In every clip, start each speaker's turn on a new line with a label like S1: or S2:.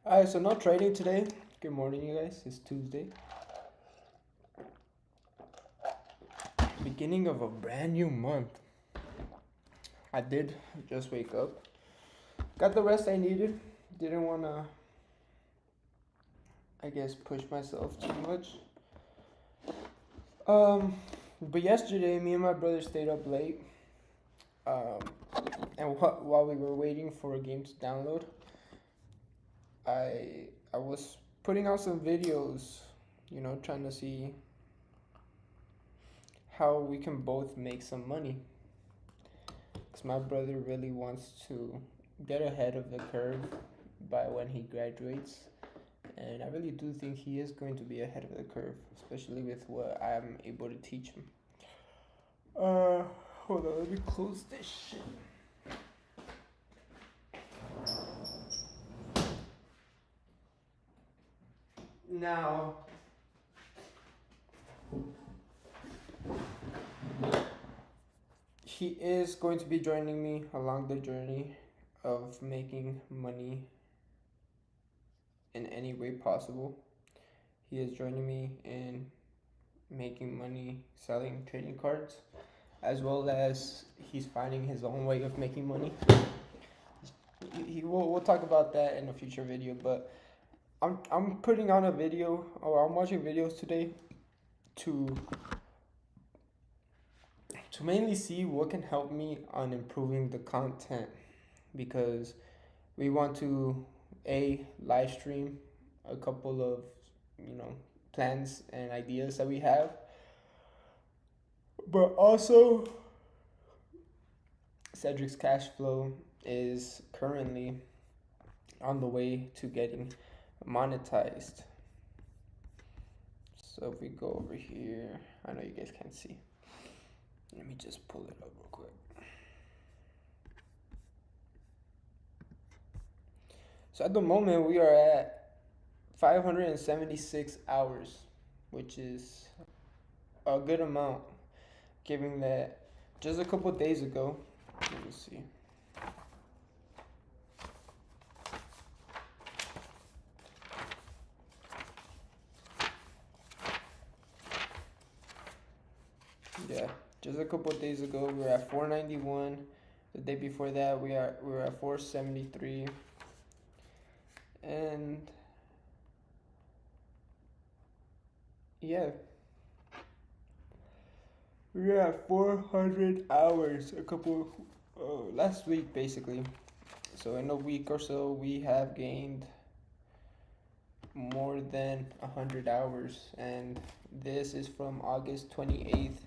S1: Alright, so no trading today. Good morning, you guys. It's Tuesday. Beginning of a brand new month. I did just wake up. Got the rest I needed. Didn't want to, I guess, push myself too much. But yesterday, me and my brother stayed up late. And while we were waiting for a game to download, I was putting out some videos, trying to see how we can both make some money. Because my brother really wants to get ahead of the curve by when he graduates. And I really do think he is going to be ahead of the curve, especially with what I'm able to teach him. Hold on, let me close this shit. Now, he is going to be joining me along the journey of making money in any way possible. He is joining me in making money selling trading cards, as well as he's finding his own way of making money. We'll talk about that in a future video, but I'm putting on a video, or I'm watching videos today to mainly see what can help me on improving the content, because we want to live stream a couple of plans and ideas that we have, but also Cedric's cash flow is currently on the way to getting monetized. So if we go over here, I know you guys can't see. Let me just pull it up real quick. So at the moment we are at 576 hours, which is a good amount, given that just a couple days ago, let me see. Yeah, just a couple days ago we were at 491. The day before that we were at 473. And yeah, we were at 400 hours last week basically. So in a week or so we have gained more than 100 hours, and this is from August 28th.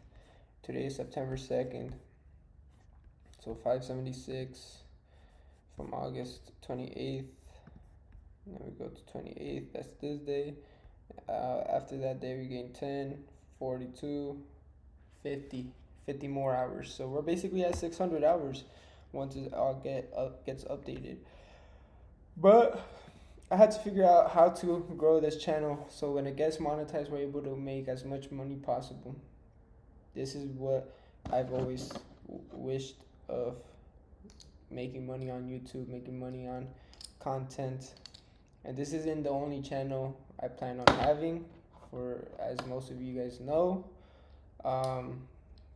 S1: Today is September 2nd. So 576 from August 28th. Then we go to 28th, that's this day. After that day we gain 10, 42, 50 more hours. So we're basically at 600 hours once it all gets updated. But I had to figure out how to grow this channel so when it gets monetized we're able to make as much money possible. This is what I've always wished of, making money on YouTube, making money on content. And this isn't the only channel I plan on having, for as most of you guys know.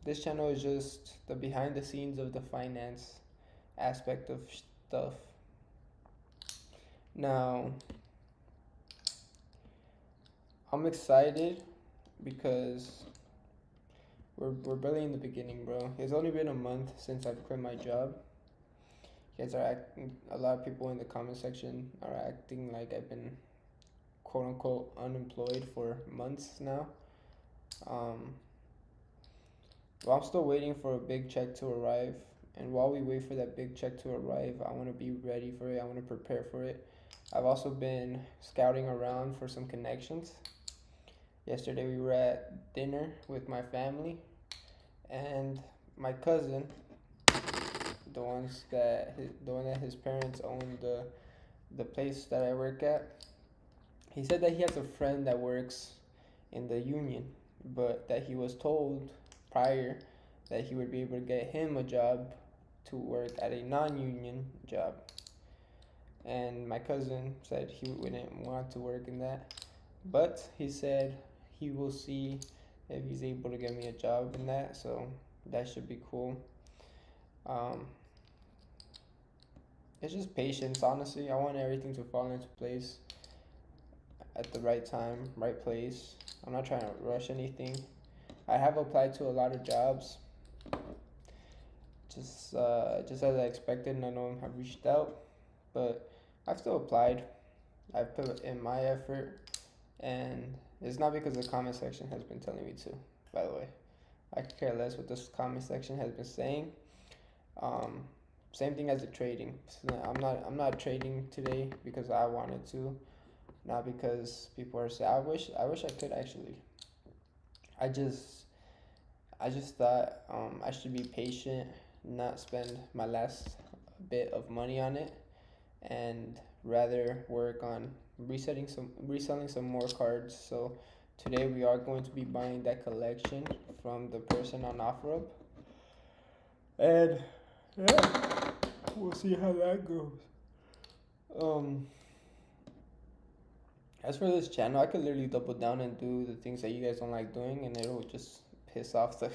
S1: This channel is just the behind the scenes of the finance aspect of stuff. Now, I'm excited because we're barely in the beginning, bro. It's only been a month since I've quit my job. You guys are acting, a lot of people in the comment section are acting like I've been quote unquote unemployed for months now. Well, I'm still waiting for a big check to arrive, and while we wait for that big check to arrive, I want to be ready for it. I want to prepare for it. I've also been scouting around for some connections. Yesterday we were at dinner with my family, and my cousin, the one that his parents own the place that I work at, he said that he has a friend that works in the union, but that he was told prior that he would be able to get him a job to work at a non-union job. And my cousin said he wouldn't want to work in that, but he said he will see if he's able to get me a job in that, so that should be cool. It's just patience, honestly. I want everything to fall into place at the right time, right place. I'm not trying to rush anything. I have applied to a lot of jobs, just as I expected. None of them have reached out, but I've still applied. I've put in my effort, and it's not because the comment section has been telling me to. By the way, I could care less what this comment section has been saying. Same thing as the trading. I'm not trading today because I wanted to, not because people are saying. I wish I could actually. I just thought I should be patient, not spend my last bit of money on it, and rather work on reselling some more cards. So today we are going to be buying that collection from the person on OfferUp, and yeah, we'll see how that goes. As for this channel, I could literally double down and do the things that you guys don't like doing, and it'll just piss off the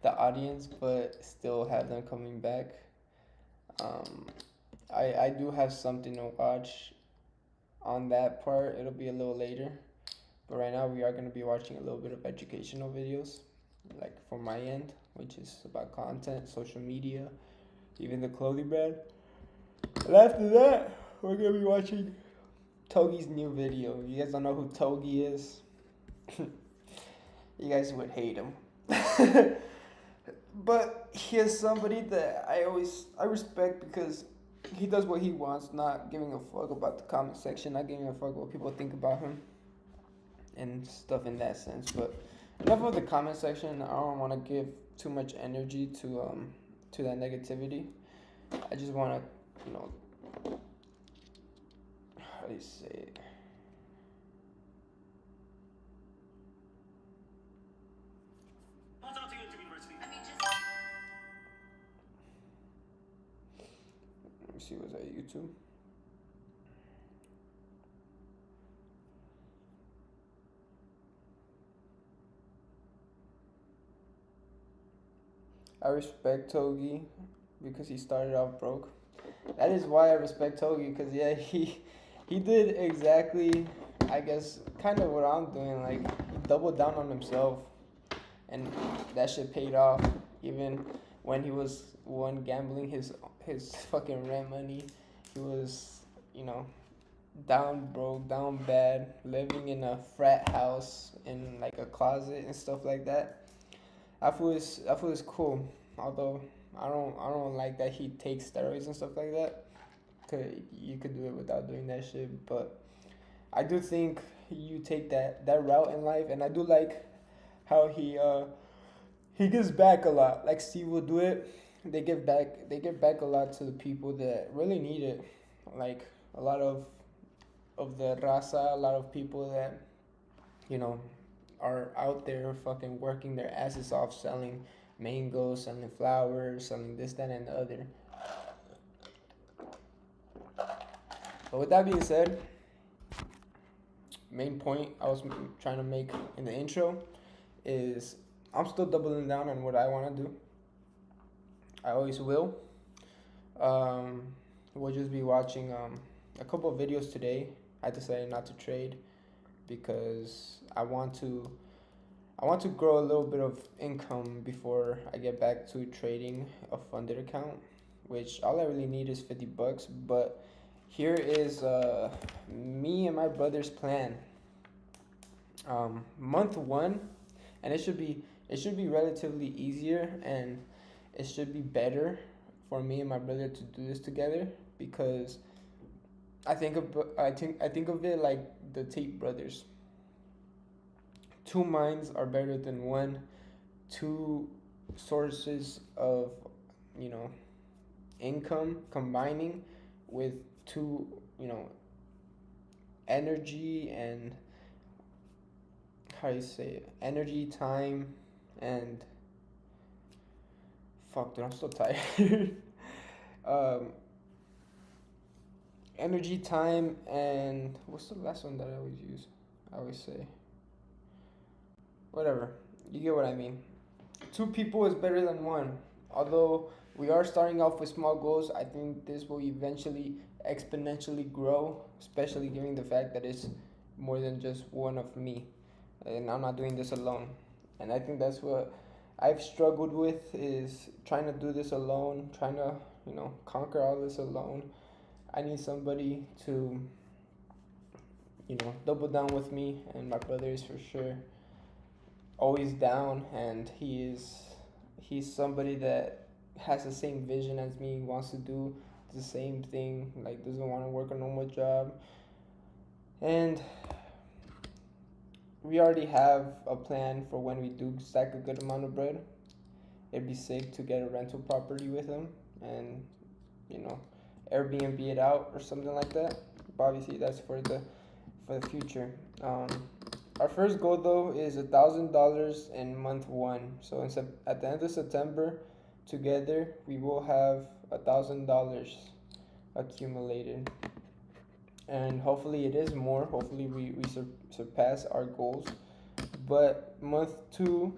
S1: the audience, but still have them coming back. I do have something to watch on that part. It'll be a little later, but right now we are going to be watching a little bit of educational videos, like from my end, which is about content, social media, even the clothing brand. And after that, we're going to be watching Togi's new video. You guys don't know who Togi is? You guys would hate him. But he is somebody that I respect because he does what he wants, not giving a fuck about the comment section, not giving a fuck what people think about him and stuff in that sense. But enough of the comment section. I don't want to give too much energy to that negativity. I just want to, how do you say it? Let me see, was that YouTube? I respect Togi because he started off broke. That is why I respect Togi, because yeah, he did exactly, I guess, kind of what I'm doing. Like, he doubled down on himself, and that shit paid off. Even when he was gambling his fucking rent money, he was, down broke, down bad, living in a frat house in like a closet and stuff like that. I feel it's cool. Although I don't like that he takes steroids and stuff like that. You could do it without doing that shit, but I do think you take that route in life, and I do like how he gives back a lot. Like Steve will do it. They give back a lot to the people that really need it. Like a lot of the raza, a lot of people that are out there fucking working their asses off, selling mangoes, selling flowers, selling this, that, and the other. But with that being said, main point I was trying to make in the intro is I'm still doubling down on what I want to do. I always will. We'll just be watching a couple of videos today. I decided not to trade because I want to grow a little bit of income before I get back to trading a funded account, which all I really need is $50. But here is me and my brother's plan. Month 1, and it should be relatively easier, and it should be better for me and my brother to do this together, because I think of it like the Tate brothers. 2 minds are better than one. 2 sources of income combining with 2 energy and energy, time, and fuck, dude, I'm so tired. Um, energy, time, and what's the last one that I always use? I always say, whatever. You get what I mean. Two people is better than one. Although we are starting off with small goals, I think this will eventually exponentially grow, especially given the fact that it's more than just one of me. And I'm not doing this alone. And I think that's what I've struggled with, is trying to do this alone, trying to, conquer all this alone. I need somebody to, double down with me, and my brother is for sure always down, and he's somebody that has the same vision as me, wants to do the same thing, like doesn't want to work a normal job. And we already have a plan for when we do stack a good amount of bread. It'd be safe to get a rental property with him and, Airbnb it out or something like that. But obviously that's for the future. Our first goal though is $1,000 in month one. So at the end of September, together we will have $1,000 accumulated, and hopefully it is more. Hopefully we surpass our goals. But month two,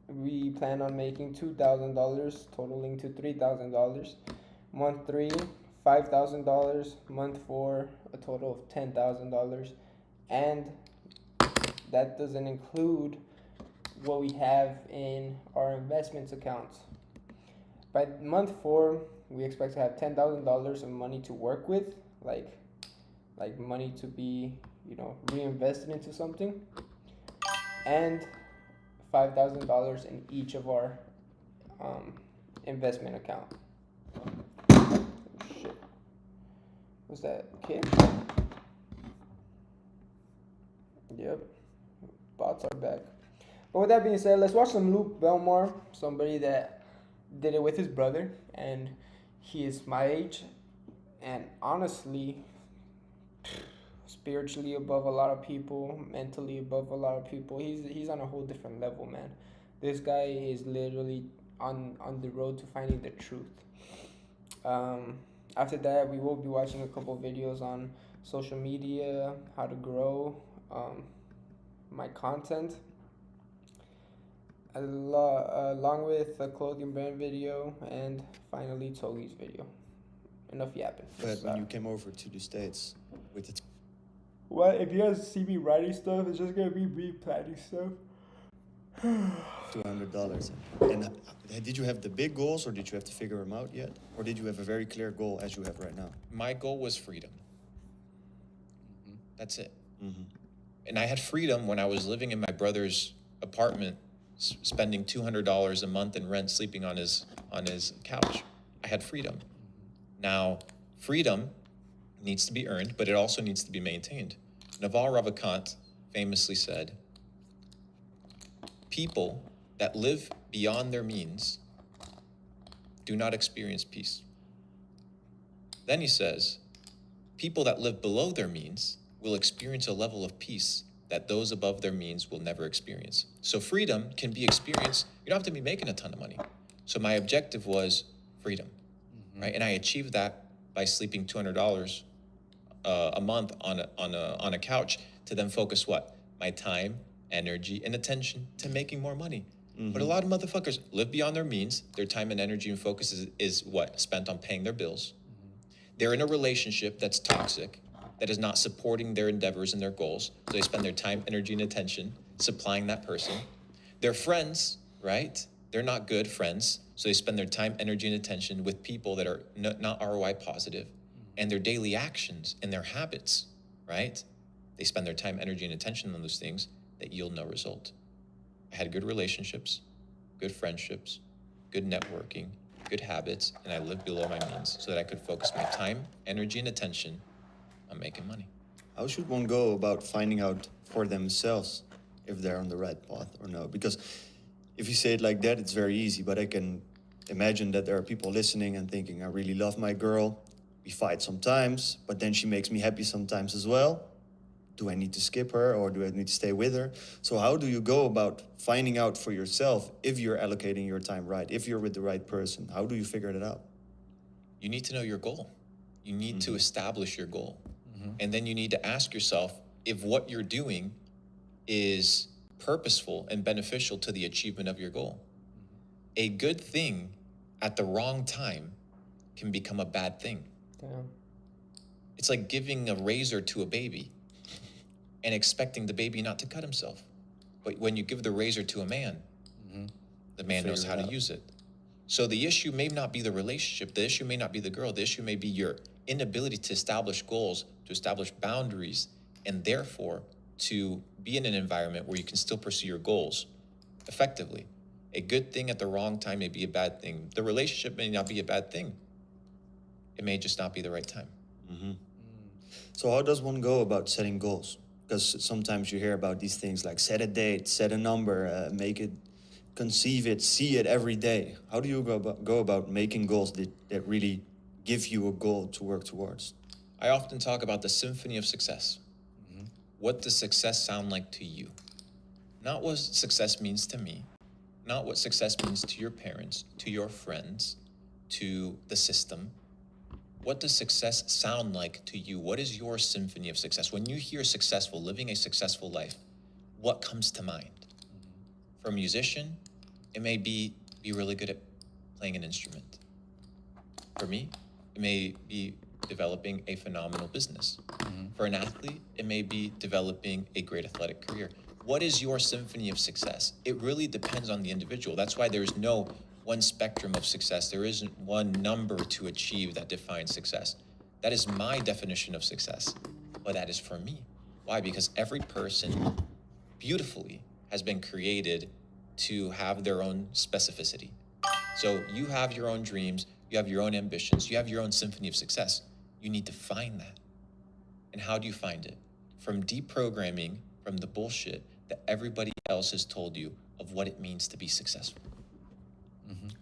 S1: we plan on making $2,000, totaling to $3,000. Month three, $5,000. Month four, a total of $10,000, and that doesn't include what we have in our investments accounts. By month four, we expect to have $10,000 of money to work with, like money to be, reinvested into something, and $5,000 in each of our investment account. Oh, shit. Was that kid? Yep. Bots are back. But with that being said, let's watch some Luke Belmar, somebody that did it with his brother, and he is my age, and honestly, spiritually above a lot of people, mentally above a lot of people. He's on a whole different level, man. This guy is literally on the road to finding the truth. After that, we will be watching a couple videos on social media, how to grow my content, along with a clothing brand video, and finally Togi's video. Enough yapping.
S2: But when you came over to the States with it.
S1: Well, if you guys see me writing stuff, it's just gonna be me planning stuff.
S2: $200. And did you have the big goals, or did you have to figure them out yet? Or did you have a very clear goal as you have right now?
S3: My goal was freedom. That's it.
S2: Mm-hmm.
S3: And I had freedom when I was living in my brother's apartment, spending $200 a month in rent, sleeping on his couch. I had freedom. Now, freedom needs to be earned, but it also needs to be maintained. Naval Ravikant famously said, people that live beyond their means do not experience peace. Then he says, people that live below their means will experience a level of peace that those above their means will never experience. So freedom can be experienced. You don't have to be making a ton of money. So my objective was freedom, right? And I achieved that by sleeping $200 a month on a couch to then focus what? My time, energy, and attention to making more money. But a lot of motherfuckers live beyond their means. Their time and energy and focus is what? Spent on paying their bills. They're in a relationship that's toxic, that is not supporting their endeavors and their goals. So they spend their time, energy, and attention supplying that person. Their friends, right? They're not good friends. So they spend their time, energy, and attention with people that are not ROI positive. And their daily actions and their habits, right? They spend their time, energy, and attention on those things that yield no result. I had good relationships, good friendships, good networking, good habits, and I lived below my means so that I could focus my time, energy, and attention on making money.
S2: How should one go about finding out for themselves if they're on the right path or no? Because if you say it like that, it's very easy, but I can imagine that there are people listening and thinking, I really love my girl. We fight sometimes, but then she makes me happy sometimes as well. Do I need to skip her, or do I need to stay with her? So how do you go about finding out for yourself if you're allocating your time right, if you're with the right person? How do you figure that out?
S3: You need to know your goal. You need to establish your goal. And then you need to ask yourself if what you're doing is purposeful and beneficial to the achievement of your goal. A good thing at the wrong time can become a bad thing.
S1: Damn.
S3: It's like giving a razor to a baby and expecting the baby not to cut himself. But when you give the razor to a man, the man knows how to use it. So the issue may not be the relationship, the issue may not be the girl, the issue may be your inability to establish goals, to establish boundaries, and therefore to be in an environment where you can still pursue your goals effectively. A good thing at the wrong time may be a bad thing. The relationship may not be a bad thing. It may just not be the right time.
S2: So how does one go about setting goals? Because sometimes you hear about these things like set a date, set a number, make it, conceive it, see it every day. How do you go about making goals that really give you a goal to work towards?
S3: I often talk about the symphony of success. What does success sound like to you? Not what success means to me, not what success means to your parents, to your friends, to the system. What does success sound like to you? What is your symphony of success? When you hear successful, living a successful life, what comes to mind? For a musician, it may be really good at playing an instrument. For me, it may be developing a phenomenal business. For an athlete, it may be developing a great athletic career. What is your symphony of success? It really depends on the individual. That's why there's no one spectrum of success. There isn't one number to achieve that defines success. That is my definition of success, but that is for me. Why? Because every person beautifully has been created to have their own specificity. So you have your own dreams, you have your own ambitions, you have your own symphony of success. You need to find that. And how do you find it? From deprogramming from the bullshit that everybody else has told you of what it means to be successful.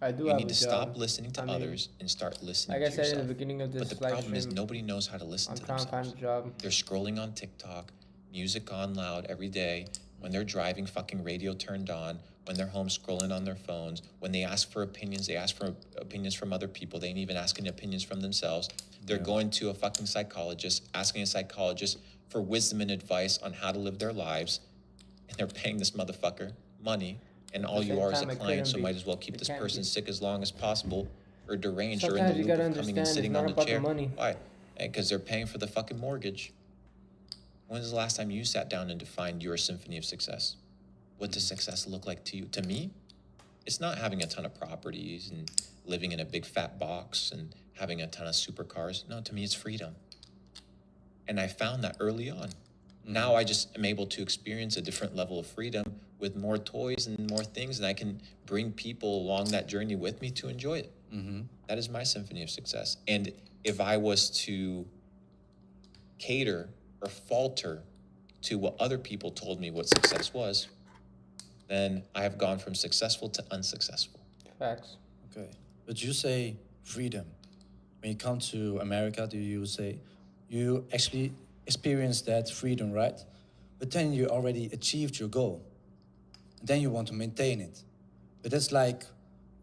S1: I do
S3: You
S1: have
S3: need
S1: a
S3: to
S1: job.
S3: stop listening to
S1: I mean,
S3: others and start listening
S1: like
S3: to
S1: I said
S3: yourself.
S1: in the beginning of this
S3: But the
S1: live
S3: problem is
S1: stream,
S3: nobody knows how to listen
S1: I'm
S3: to
S1: trying to
S3: themselves.
S1: find a job.
S3: They're scrolling on TikTok, music on loud every day. When they're driving, fucking radio turned on. When they're home, scrolling on their phones. When they ask for opinions, they ask for opinions from other people. They ain't even asking opinions from themselves. They're going to a fucking psychologist, asking a psychologist for wisdom and advice on how to live their lives. And they're paying this motherfucker money. And all you
S1: same
S3: are is a
S1: time, it
S3: client, so
S1: couldn't
S3: might
S1: be.
S3: as well keep
S1: It
S3: this
S1: can't
S3: person
S1: be.
S3: sick as long as possible, or deranged, or in
S1: Sometimes
S3: the
S1: you
S3: loop
S1: gotta
S3: of coming and
S1: understand
S3: sitting
S1: it's
S3: on
S1: not
S3: the
S1: about the
S3: chair.
S1: money.
S3: Why? Because they're paying for the fucking mortgage. When's the last time you sat down and defined your symphony of success? What does success look like to you? To me, it's not having a ton of properties and living in a big fat box and having a ton of supercars. No, to me, it's freedom. And I found that early on. Now I just am able to experience a different level of freedom with more toys and more things, and I can bring people along that journey with me to enjoy it. That is my symphony of success. And if I was to cater or falter to what other people told me what success was, then I have gone from successful to unsuccessful.
S1: Facts.
S4: Okay, but you say freedom. When you come to America, do you say you actually experience that freedom, right? But then you already achieved your goal. And then you want to maintain it. But that's like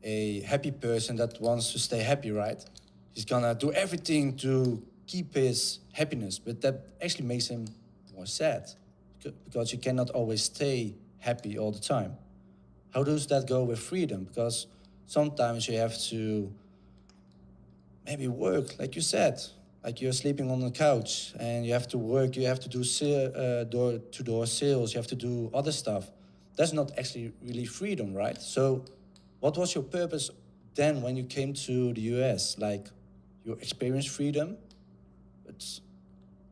S4: a happy person that wants to stay happy, right? He's gonna do everything to keep his happiness, but that actually makes him more sad because you cannot always stay happy all the time. How does that go with freedom? Because sometimes you have to maybe work, like you said, like you're sleeping on the couch and you have to work, you have to do door-to-door sales, you have to do other stuff. That's not actually really freedom, right? So what was your purpose then when you came to the US? Like you experienced freedom, but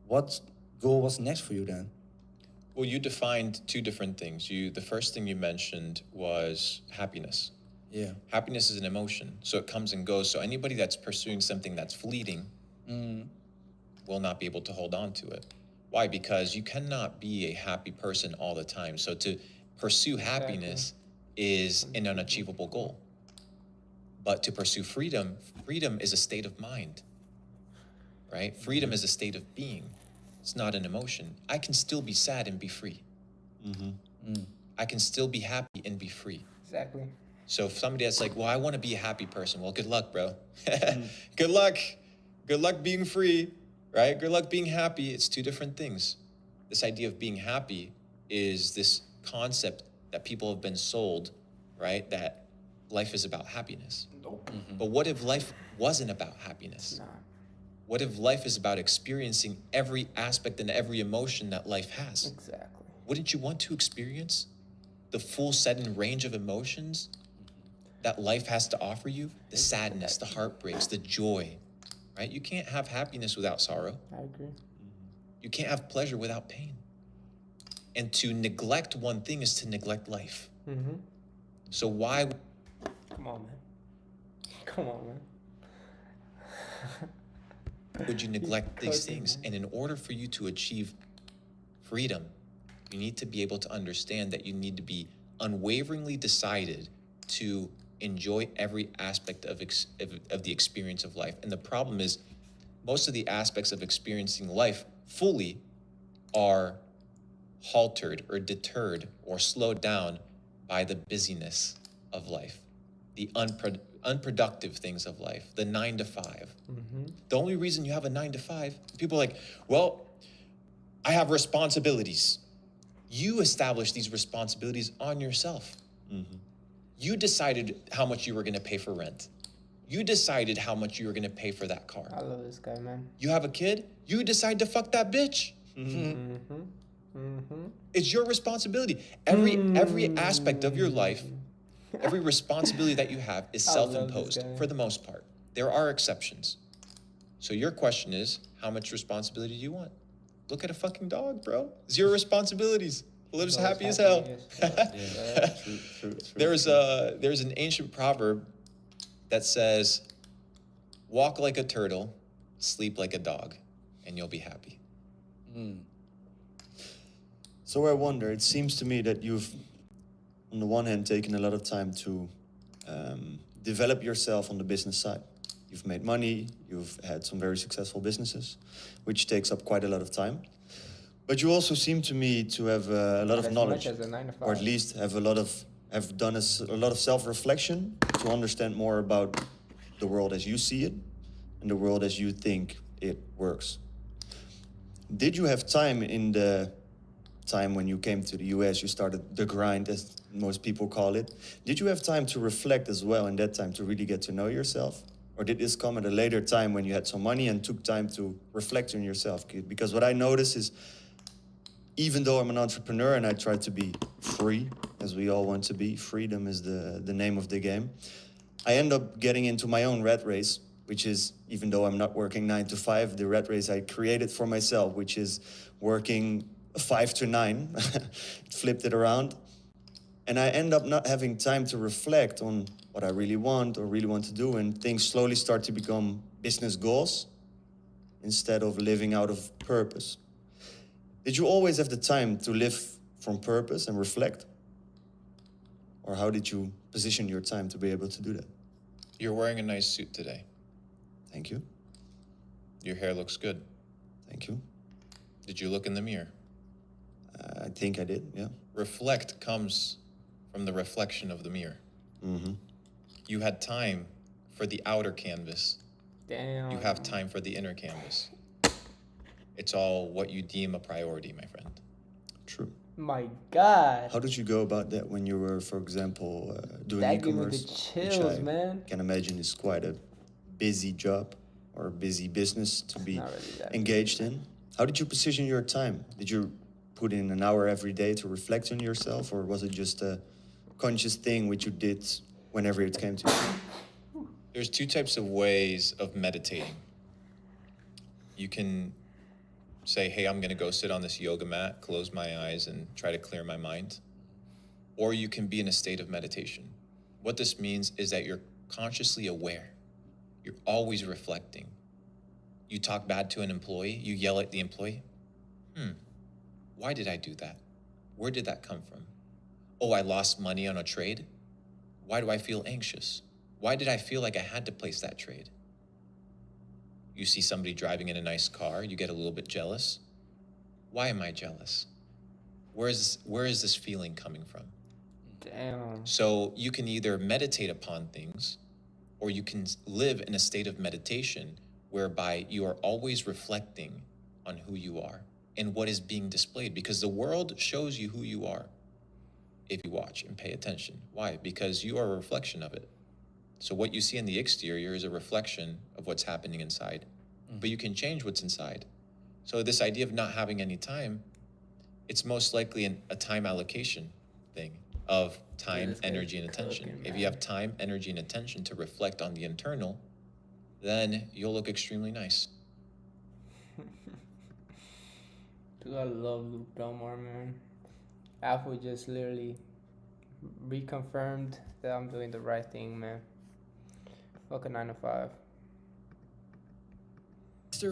S4: what goal was next for you then?
S3: Well, you defined two different things. The first thing you mentioned was happiness.
S4: Yeah.
S3: Happiness is an emotion, so it comes and goes. So anybody that's pursuing something that's fleeting will not be able to hold on to it. Why? Because you cannot be a happy person all the time. So to pursue happiness is an unachievable goal. But to pursue freedom, freedom is a state of mind, right? Freedom is a state of being. It's not an emotion. I can still be sad and be free. I can still be happy and be free.
S1: Exactly.
S3: So if somebody that's like, well, I want to be a happy person. Well, good luck, bro. Good luck. Good luck being free, right? Good luck being happy. It's two different things. This idea of being happy is this concept that people have been sold, right? That life is about happiness.
S1: Nope.
S3: But what if life wasn't about happiness?
S1: It's not.
S3: What if life is about experiencing every aspect and every emotion that life has?
S1: Exactly.
S3: Wouldn't you want to experience the full set and range of emotions that life has to offer you? The sadness, the heartbreaks, the joy, right? You can't have happiness without sorrow.
S1: I agree.
S3: You can't have pleasure without pain. And to neglect one thing is to neglect life.
S1: Mm-hmm.
S3: So why
S1: Come on, man. Come on, man.
S3: would you neglect these
S1: cooking,
S3: things?
S1: man.
S3: And in order for you to achieve freedom, you need to be able to understand that you need to be unwaveringly decided to enjoy every aspect of the experience of life. And the problem is, most of the aspects of experiencing life fully are haltered or deterred or slowed down by the busyness of life, the unproductive things of life, the 9 to 5.
S1: Mm-hmm.
S3: The only reason you have a 9 to 5, people are like, well, I have responsibilities. You establish these responsibilities on yourself.
S2: Mm-hmm.
S3: You decided how much you were going to pay for rent. You decided how much you were going to pay for that car.
S1: I love this guy, man.
S3: You have a kid, you decide to fuck that bitch.
S1: Mm-hmm. Mm-hmm.
S3: It's your responsibility. Every aspect of your life, every responsibility that you have is
S1: I love this
S3: self-imposed
S1: guy.
S3: for the most part. There are exceptions. So your question is, how much responsibility do you want? Look at a fucking dog, bro. 0 responsibilities. Lives
S1: Always
S3: happy as hell.
S2: Yeah, true.
S3: There's an ancient proverb that says, walk like a turtle, sleep like a dog, and you'll be happy.
S2: So I wonder, it seems to me that you've, on the one hand, taken a lot of time to develop yourself on the business side. You've made money, you've had some very successful businesses, which takes up quite a lot of time. But you also seem to me to have a lot of
S1: As
S2: knowledge,
S1: much as a 9 to 5.
S2: or at least have done a lot of self-reflection to understand more about the world as you see it and the world as you think it works. Did you have time in the time when you came to the US, you started the grind, as most people call it? Did you have time to reflect as well in that time to really get to know yourself? Or did this come at a later time when you had some money and took time to reflect on yourself? Because what I notice is, even though I'm an entrepreneur and I try to be free, as we all want to be, freedom is the name of the game, I end up getting into my own rat race, which is, even though I'm not working 9 to 5, the rat race I created for myself, which is working 5 to 9, flipped it around. And I end up not having time to reflect on what I really want or really want to do, and things slowly start to become business goals instead of living out of purpose. Did you always have the time to live from purpose and reflect? Or how did you position your time to be able to do that?
S3: You're wearing a nice suit today.
S2: Thank you.
S3: Your hair looks good.
S2: Thank you.
S3: Did you look in the mirror?
S2: I think I did, yeah.
S3: Reflect comes from the reflection of the mirror.
S2: Mm-hmm.
S3: You had time for the outer canvas.
S1: Damn.
S3: You have time for the inner canvas. It's all what you deem a priority, my friend.
S2: True.
S1: My God.
S2: How did you go about that when you were, for example, doing
S1: That gave me
S2: e-commerce?
S1: the chills, man.
S2: Can imagine is quite a busy job or a busy business to be
S1: Not really that
S2: engaged in. How did you position your time? Did you put in an hour every day to reflect on yourself, or was it just a conscious thing which you did whenever it came to you?
S3: There's 2 types of ways of meditating. You can say, hey, I'm going to go sit on this yoga mat, close my eyes, and try to clear my mind. Or you can be in a state of meditation. What this means is that you're consciously aware. You're always reflecting. You talk bad to an employee, you yell at the employee. Why did I do that? Where did that come from? Oh, I lost money on a trade? Why do I feel anxious? Why did I feel like I had to place that trade? You see somebody driving in a nice car, you get a little bit jealous. Why am I jealous? Where is this feeling coming from?
S1: Damn.
S3: So you can either meditate upon things, or you can live in a state of meditation whereby you are always reflecting on who you are and what is being displayed, because the world shows you who you are if you watch and pay attention. Why? Because you are a reflection of it. So what you see in the exterior is a reflection of what's happening inside, but you can change what's inside. So this idea of not having any time, it's most likely a time allocation thing of time,
S1: this guy's
S3: energy, and attention.
S1: cooking,
S3: If
S1: man.
S3: you have time, energy, and attention to reflect on the internal, then you'll look extremely nice.
S1: Dude, I love Luke Belmar, man. Apple just literally reconfirmed that I'm doing the right thing, man. Fuck a 9 to 5.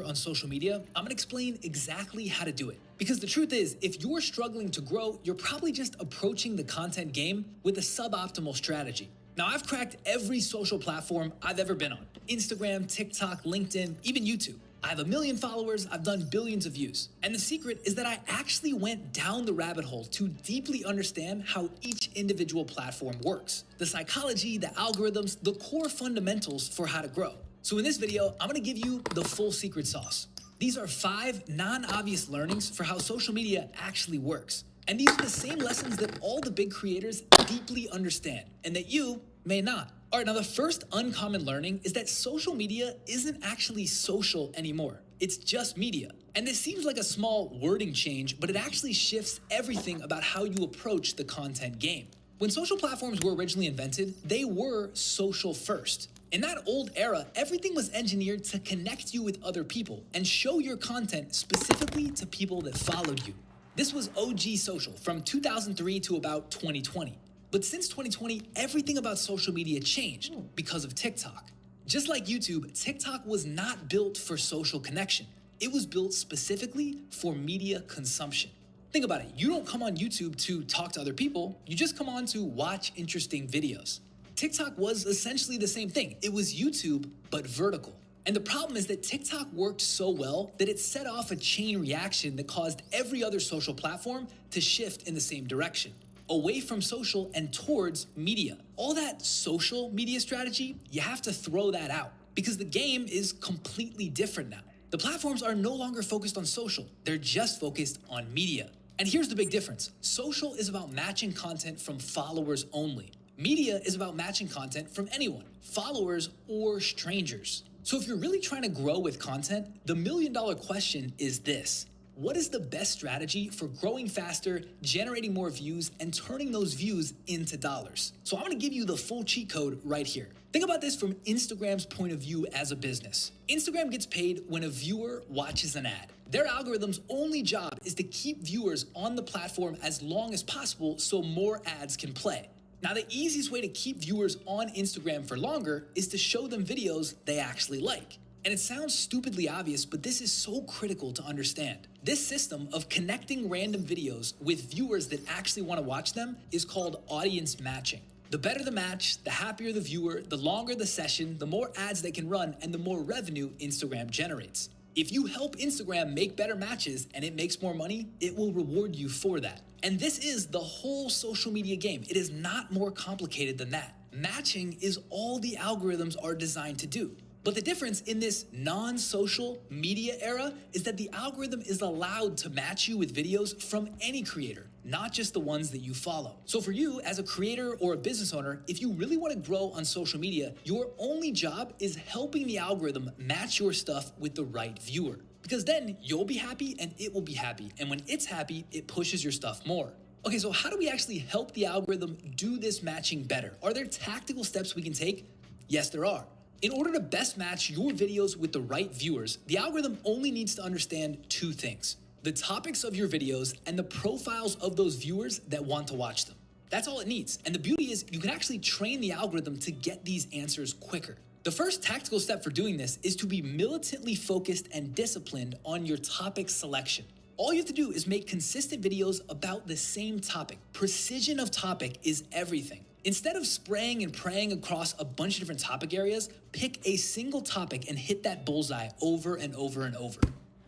S5: On social media, I'm gonna explain exactly how to do it. Because the truth is, if you're struggling to grow, you're probably just approaching the content game with a suboptimal strategy. Now, I've cracked every social platform I've ever been on: Instagram, TikTok, LinkedIn, even YouTube. I have 1 million followers, I've done billions of views. And the secret is that I actually went down the rabbit hole to deeply understand how each individual platform works. The psychology, the algorithms, the core fundamentals for how to grow. So in this video, I'm gonna give you the full secret sauce. These are 5 non-obvious learnings for how social media actually works. And these are the same lessons that all the big creators deeply understand and that you may not. All right, now the first uncommon learning is that social media isn't actually social anymore. It's just media. And this seems like a small wording change, but it actually shifts everything about how you approach the content game. When social platforms were originally invented, they were social first. In that old era, everything was engineered to connect you with other people and show your content specifically to people that followed you. This was OG social from 2003 to about 2020. But since 2020, everything about social media changed because of TikTok. Just like YouTube, TikTok was not built for social connection. It was built specifically for media consumption. Think about it. You don't come on YouTube to talk to other people. You just come on to watch interesting videos. TikTok was essentially the same thing. It was YouTube, but vertical. And the problem is that TikTok worked so well that it set off a chain reaction that caused every other social platform to shift in the same direction, away from social and towards media. All that social media strategy, you have to throw that out because the game is completely different now. The platforms are no longer focused on social. They're just focused on media. And here's the big difference. Social is about matching content from followers only. Media is about matching content from anyone, followers or strangers. So if you're really trying to grow with content, the $1 million question is this: what is the best strategy for growing faster, generating more views, and turning those views into dollars? So I'm gonna give you the full cheat code right here. Think about this from Instagram's point of view as a business. Instagram gets paid when a viewer watches an ad. Their algorithm's only job is to keep viewers on the platform as long as possible so more ads can play. Now, the easiest way to keep viewers on Instagram for longer is to show them videos they actually like. And it sounds stupidly obvious, but this is so critical to understand. This system of connecting random videos with viewers that actually want to watch them is called audience matching. The better the match, the happier the viewer, the longer the session, the more ads they can run, and the more revenue Instagram generates. If you help Instagram make better matches and it makes more money, it will reward you for that. And this is the whole social media game. It is not more complicated than that. Matching is all the algorithms are designed to do. But the difference in this non-social media era is that the algorithm is allowed to match you with videos from any creator, not just the ones that you follow. So for you as a creator or a business owner, if you really want to grow on social media, your only job is helping the algorithm match your stuff with the right viewer. Because then you'll be happy and it will be happy. And when it's happy, it pushes your stuff more. Okay, so how do we actually help the algorithm do this matching better? Are there tactical steps we can take? Yes, there are. In order to best match your videos with the right viewers, the algorithm only needs to understand 2 things: the topics of your videos and the profiles of those viewers that want to watch them. That's all it needs. And the beauty is you can actually train the algorithm to get these answers quicker. The first tactical step for doing this is to be militantly focused and disciplined on your topic selection. All you have to do is make consistent videos about the same topic. Precision of topic is everything. Instead of spraying and praying across a bunch of different topic areas, pick a single topic and hit that bullseye over and over and over.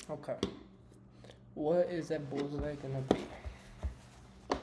S1: Okay. What is that bullseye gonna be?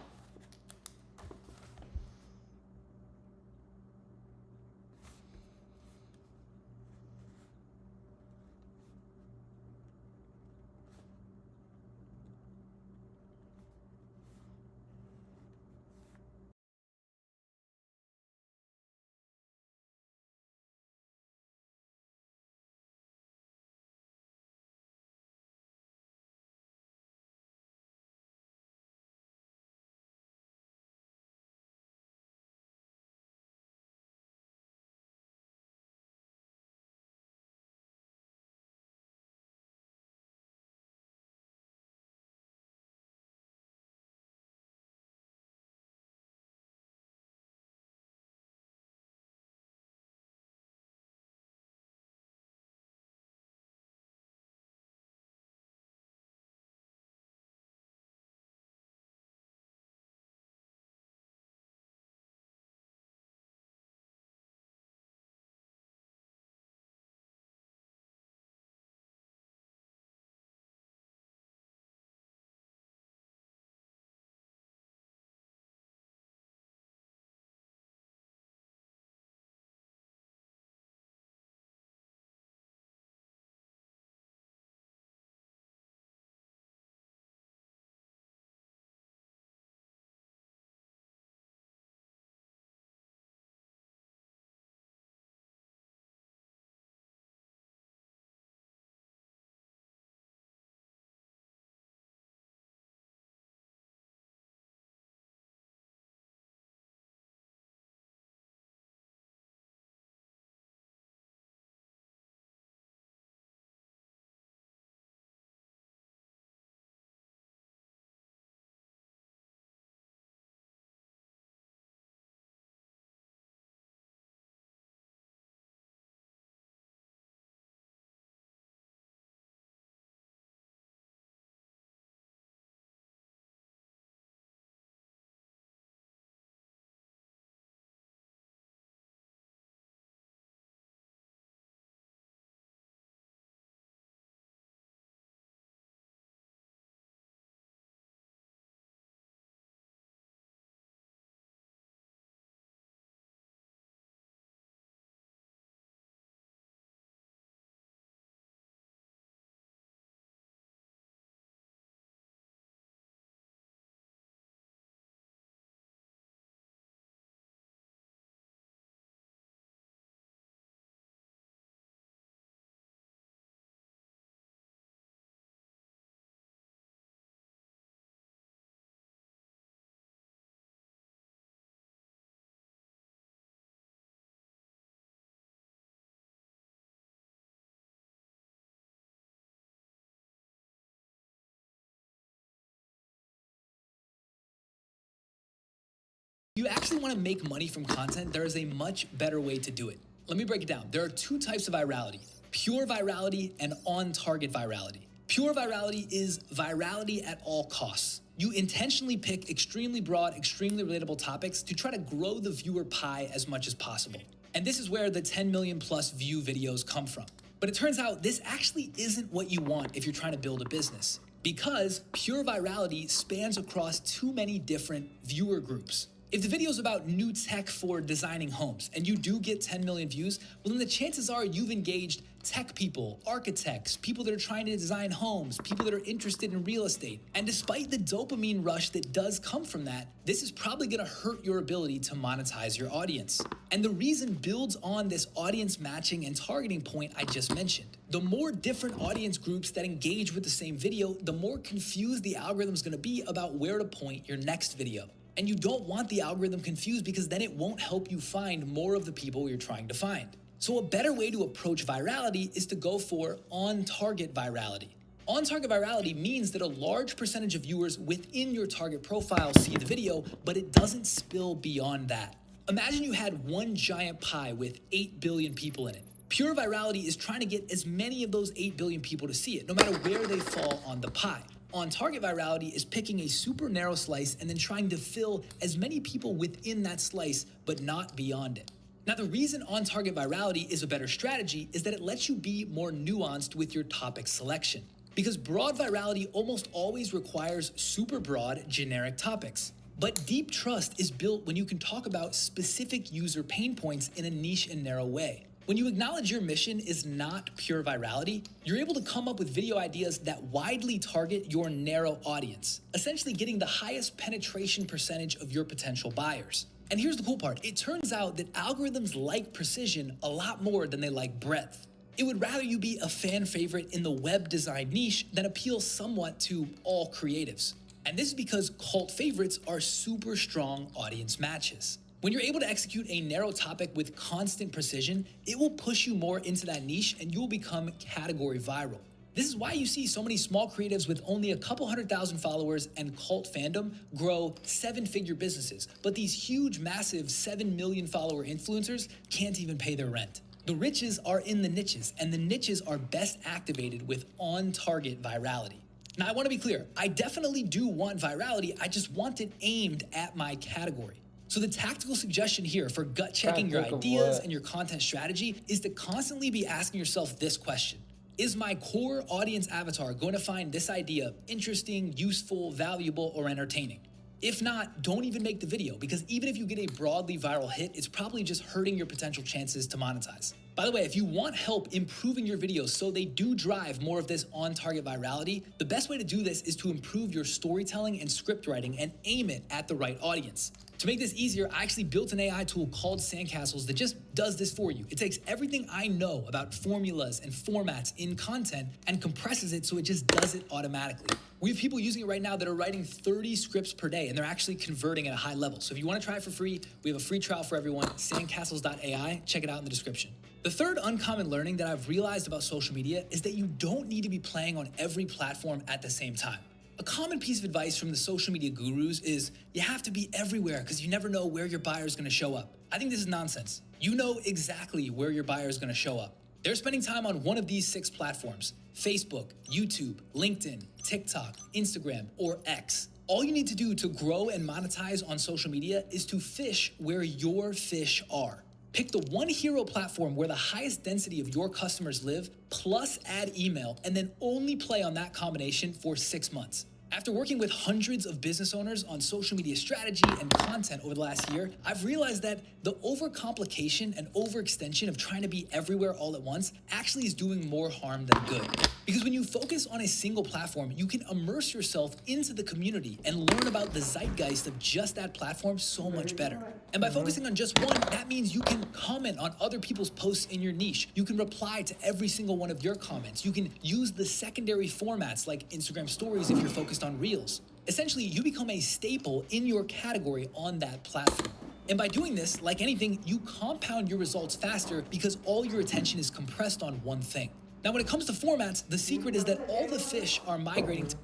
S5: you actually want to make money from content, there is a much better way to do it. Let me break it down. There are two types of virality: pure virality and on-target virality. Pure virality is virality at all costs. You intentionally pick extremely broad, extremely relatable topics to try to grow the viewer pie as much as possible. And this is where the 10 million plus view videos come from. But it turns out this actually isn't what you want if you're trying to build a business, because pure virality spans across too many different viewer groups. If the video is about new tech for designing homes and you do get 10 million views, well, then the chances are you've engaged tech people, architects, people that are trying to design homes, people that are interested in real estate. And despite the dopamine rush that does come from that, this is probably gonna hurt your ability to monetize your audience. And the reason builds on this audience matching and targeting point I just mentioned. The more different audience groups that engage with the same video, the more confused the algorithm's gonna be about where to point your next video. And you don't want the algorithm confused, because then it won't help you find more of the people you're trying to find. So a better way to approach virality is to go for on-target virality. On-target virality means that a large percentage of viewers within your target profile see the video, but it doesn't spill beyond that. Imagine you had one giant pie with 8 billion people in it. Pure virality is trying to get as many of those 8 billion people to see it, no matter where they fall on the pie. On-target virality is picking a super narrow slice and then trying to fill as many people within that slice, but not beyond it. Now, the reason on-target virality is a better strategy is that it lets you be more nuanced with your topic selection. Because broad virality almost always requires super broad, generic topics. But deep trust is built when you can talk about specific user pain points in a niche and narrow way. When you acknowledge your mission is not pure virality, you're able to come up with video ideas that widely target your narrow audience, essentially getting the highest penetration percentage of your potential buyers. And here's the cool part. It turns out that algorithms like precision a lot more than they like breadth. It would rather you be a fan favorite in the web design niche than appeal somewhat to all creatives. And this is because cult favorites are super strong audience matches. When you're able to execute a narrow topic with constant precision, it will push you more into that niche and you'll become category viral. This is why you see so many small creatives with only a couple 100,000 followers and cult fandom grow 7-figure businesses, but these huge, massive 7 million follower influencers can't even pay their rent. The riches are in the niches, and the niches are best activated with on-target virality. Now, I want to be clear. I definitely do want virality. I just want it aimed at my category. So the tactical suggestion here for gut checking your ideas and your content strategy is to constantly be asking yourself this question: is my core audience avatar going to find this idea interesting, useful, valuable, or entertaining? If not, don't even make the video, because even if you get a broadly viral hit, it's probably just hurting your potential chances to monetize. By the way, if you want help improving your videos so they do drive more of this on-target virality, the best way to do this is to improve your storytelling and script writing and aim it at the right audience. To make this easier, I actually built an AI tool called Sandcastles that just does this for you. It takes everything I know about formulas and formats in content and compresses it so it just does it automatically. We have people using it right now that are writing 30 scripts per day, and they're actually converting at a high level. So if you want to try it for free, we have a free trial for everyone, sandcastles.ai. Check it out in the description. The third uncommon learning that I've realized about social media is that you don't need to be playing on every platform at the same time. A common piece of advice from the social media gurus is you have to be everywhere because you never know where your buyer is going to show up. I think this is nonsense. You know exactly where your buyer is going to show up. They're spending time on one of these 6 platforms: Facebook, YouTube, LinkedIn, TikTok, Instagram, or X. All you need to do to grow and monetize on social media is to fish where your fish are. Pick the one hero platform where the highest density of your customers live, plus add email, and then only play on that combination for 6 months. After working with hundreds of business owners on social media strategy and content over the last year, I've realized that the overcomplication and overextension of trying to be everywhere all at once actually is doing more harm than good. Because when you focus on a single platform, you can immerse yourself into the community and learn about the zeitgeist of just that platform so much better. And by focusing on just one, that means you can comment on other people's posts in your niche. You can reply to every single one of your comments. You can use the secondary formats like Instagram stories if you're focused on Reels. Essentially, you become a staple in your category on that platform. And by doing this, like anything, you compound your results faster because all your attention is compressed on one thing. Now, when it comes to formats, the secret is that all the fish are migrating to...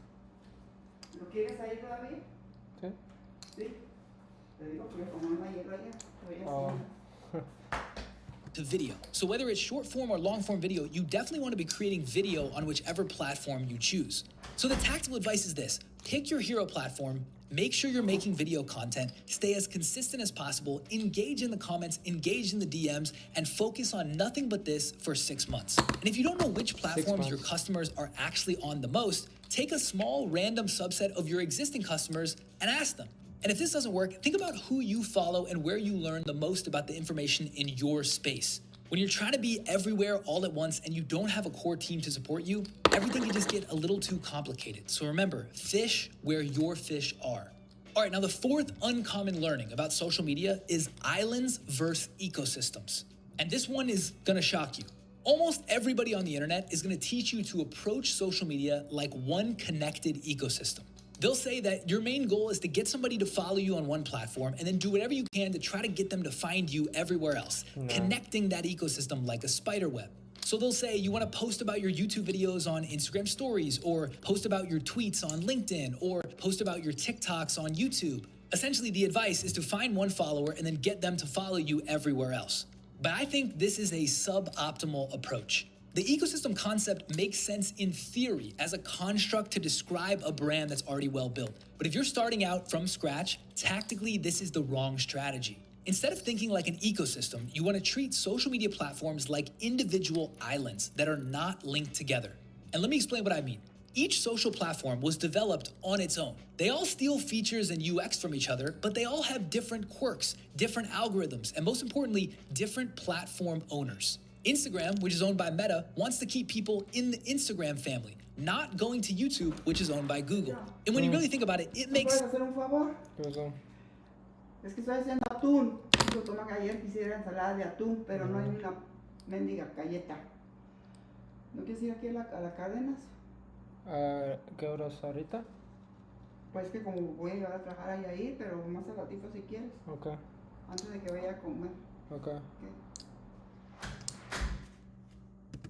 S1: Okay. Oh.
S5: To video. So whether it's short form or long form video, you definitely want to be creating video on whichever platform you choose. So the tactical advice is this: pick your hero platform, make sure you're making video content, stay as consistent as possible, engage in the comments, engage in the DMs, and focus on nothing but this for 6 months. And if you don't know which platforms your customers are actually on the most, take a small random subset of your existing customers and ask them. And if this doesn't work, think about who you follow and where you learn the most about the information in your space. When you're trying to be everywhere all at once and you don't have a core team to support you, everything can just get a little too complicated. So remember, fish where your fish are. All right, now the fourth uncommon learning about social media is islands versus ecosystems. And this one is gonna shock you. Almost everybody on the internet is gonna teach you to approach social media like one connected ecosystem. They'll say that your main goal is to get somebody to follow you on one platform and then do whatever you can to try to get them to find you everywhere else, connecting that ecosystem like a spider web. So they'll say you want to post about your YouTube videos on Instagram stories, or post about your tweets on LinkedIn, or post about your TikToks on YouTube. Essentially, the advice is to find one follower and then get them to follow you everywhere else. But I think this is a suboptimal approach. The ecosystem concept makes sense in theory as a construct to describe a brand that's already well built. But if you're starting out from scratch, tactically, this is the wrong strategy. Instead of thinking like an ecosystem, you want to treat social media platforms like individual islands that are not linked together. And let me explain what I mean. Each social platform was developed on its own. They all steal features and UX from each other, but they all have different quirks, different algorithms, and most importantly, different platform owners. Instagram, which is owned by Meta, wants to keep people in the Instagram family, not going to YouTube, which is owned by Google. And when you really think about it, it makes...
S1: ¿Qué pasó?
S6: Es que estoy haciendo atún. Dijo Tomás que ayer quisiera ensalada de atún, pero no hay ni una mendiga galleta. ¿No quieres ir aquí a las cadenas?
S1: ¿Qué horas ahorita?
S6: Pues que como voy a llegar a trabajar ahí, pero más al ratito si quieres.
S1: Okay.
S6: Antes de que vaya a comer.
S1: Okay.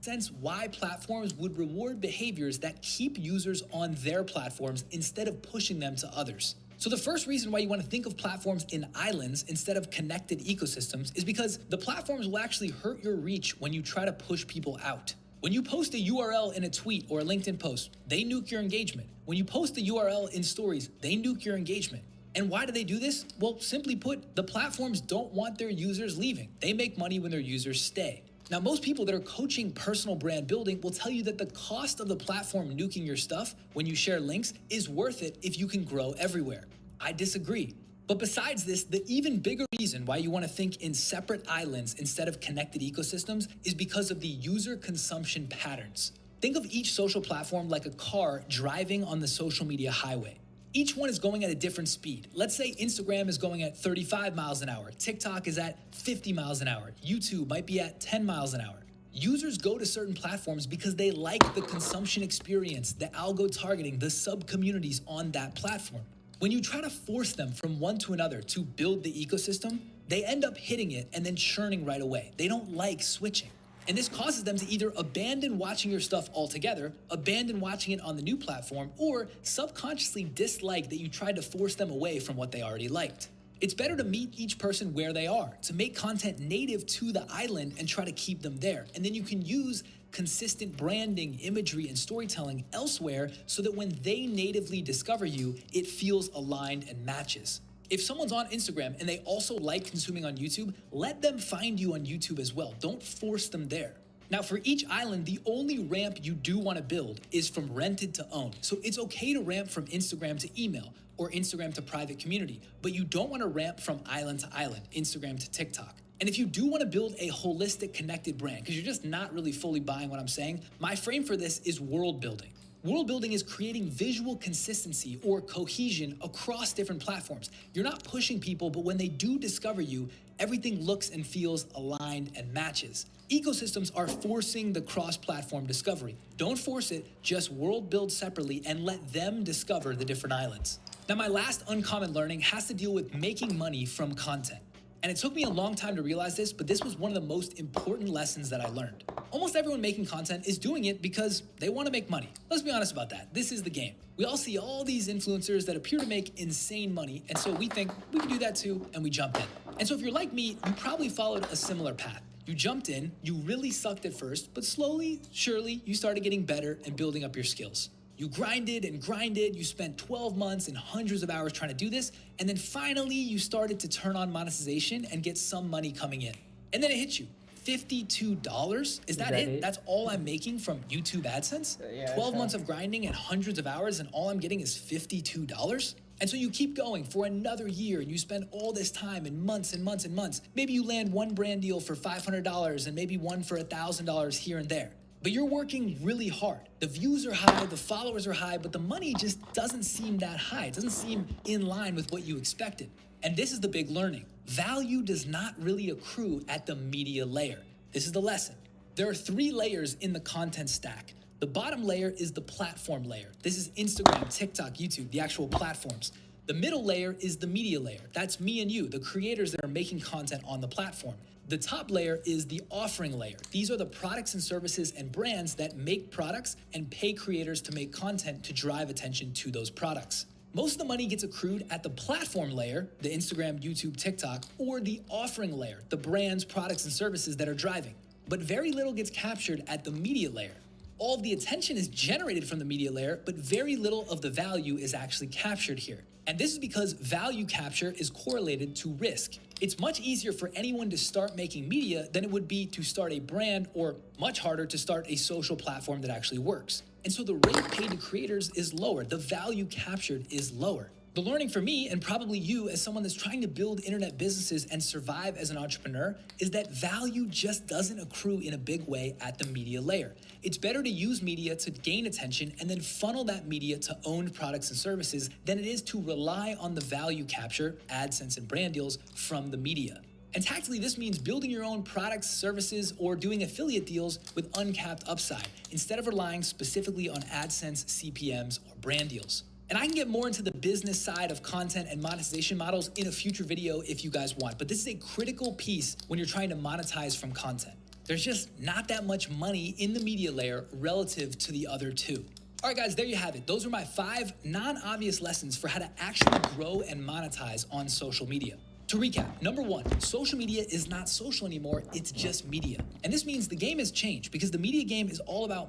S5: sense why platforms would reward behaviors that keep users on their platforms instead of pushing them to others. So the first reason why you want to think of platforms in islands instead of connected ecosystems is because the platforms will actually hurt your reach when you try to push people out. When you post a URL in a tweet or a LinkedIn post, they nuke your engagement. When you post a URL in stories, they nuke your engagement. And why do they do this? Well, simply put, the platforms don't want their users leaving. They make money when their users stay. Now, most people that are coaching personal brand building will tell you that the cost of the platform nuking your stuff when you share links is worth it if you can grow everywhere. I disagree. But besides this, the even bigger reason why you want to think in separate islands instead of connected ecosystems is because of the user consumption patterns. Think of each social platform like a car driving on the social media highway. Each one is going at a different speed. Let's say Instagram is going at 35 miles an hour. TikTok is at 50 miles an hour. YouTube might be at 10 miles an hour. Users go to certain platforms because they like the consumption experience, the algo targeting, the sub-communities on that platform. When you try to force them from one to another to build the ecosystem, they end up hitting it and then churning right away. They don't like switching. And this causes them to either abandon watching your stuff altogether, abandon watching it on the new platform, or subconsciously dislike that you tried to force them away from what they already liked. It's better to meet each person where they are, to make content native to the island and try to keep them there. And then you can use consistent branding, imagery, and storytelling elsewhere so that when they natively discover you, it feels aligned and matches. If someone's on Instagram and they also like consuming on YouTube, let them find you on YouTube as well. Don't force them there. Now, for each island, the only ramp you do want to build is from rented to owned. So it's okay to ramp from Instagram to email or Instagram to private community, but you don't want to ramp from island to island, Instagram to TikTok. And if you do want to build a holistic connected brand, because you're just not really fully buying what I'm saying, my frame for this is world building. World building is creating visual consistency or cohesion across different platforms. You're not pushing people, but when they do discover you, everything looks and feels aligned and matches. Ecosystems are forcing the cross-platform discovery. Don't force it, just world build separately and let them discover the different islands. Now, my last uncommon learning has to deal with making money from content. And it took me a long time to realize this, but this was one of the most important lessons that I learned. Almost everyone making content is doing it because they want to make money. Let's be honest about that. This is the game. We all see all these influencers that appear to make insane money, and so we think we can do that too, and we jump in. And so if you're like me, you probably followed a similar path. You jumped in, you really sucked at first, but slowly, surely, you started getting better and building up your skills. You grinded and grinded, you spent 12 months and hundreds of hours trying to do this, and then finally you started to turn on monetization and get some money coming in. And then it hit you. $52? Is that it? That's all I'm making from YouTube AdSense?
S1: Yeah,
S5: 12 months of grinding and hundreds of hours and all I'm getting is $52? And so you keep going for another year and you spend all this time and months and months and months. Maybe you land one brand deal for $500 and maybe one for $1,000 here and there. But you're working really hard. The views are high, the followers are high, but the money just doesn't seem that high. It doesn't seem in line with what you expected. And this is the big learning. Value does not really accrue at the media layer. This is the lesson. There are 3 layers in the content stack. The bottom layer is the platform layer. This is Instagram, TikTok, YouTube, the actual platforms. The middle layer is the media layer. That's me and you, the creators that are making content on the platform. The top layer is the offering layer. These are the products and services and brands that make products and pay creators to make content to drive attention to those products. Most of the money gets accrued at the platform layer, the Instagram, YouTube, TikTok, or the offering layer, the brands, products, and services that are driving. But very little gets captured at the media layer. All of the attention is generated from the media layer, but very little of the value is actually captured here. And this is because value capture is correlated to risk. It's much easier for anyone to start making media than it would be to start a brand, or much harder to start a social platform that actually works. And so the rate paid to creators is lower. The value captured is lower. The learning for me, and probably you as someone that's trying to build internet businesses and survive as an entrepreneur, is that value just doesn't accrue in a big way at the media layer. It's better to use media to gain attention and then funnel that media to owned products and services than it is to rely on the value capture, AdSense and brand deals from the media. And tactically, this means building your own products, services, or doing affiliate deals with uncapped upside, instead of relying specifically on AdSense, CPMs, or brand deals. And I can get more into the business side of content and monetization models in a future video if you guys want, but this is a critical piece when you're trying to monetize from content. There's just not that much money in the media layer relative to the other 2. All right, guys, there you have it. Those are my 5 non-obvious lessons for how to actually grow and monetize on social media. To recap, number 1, social media is not social anymore, it's just media. And this means the game has changed because the media game is all about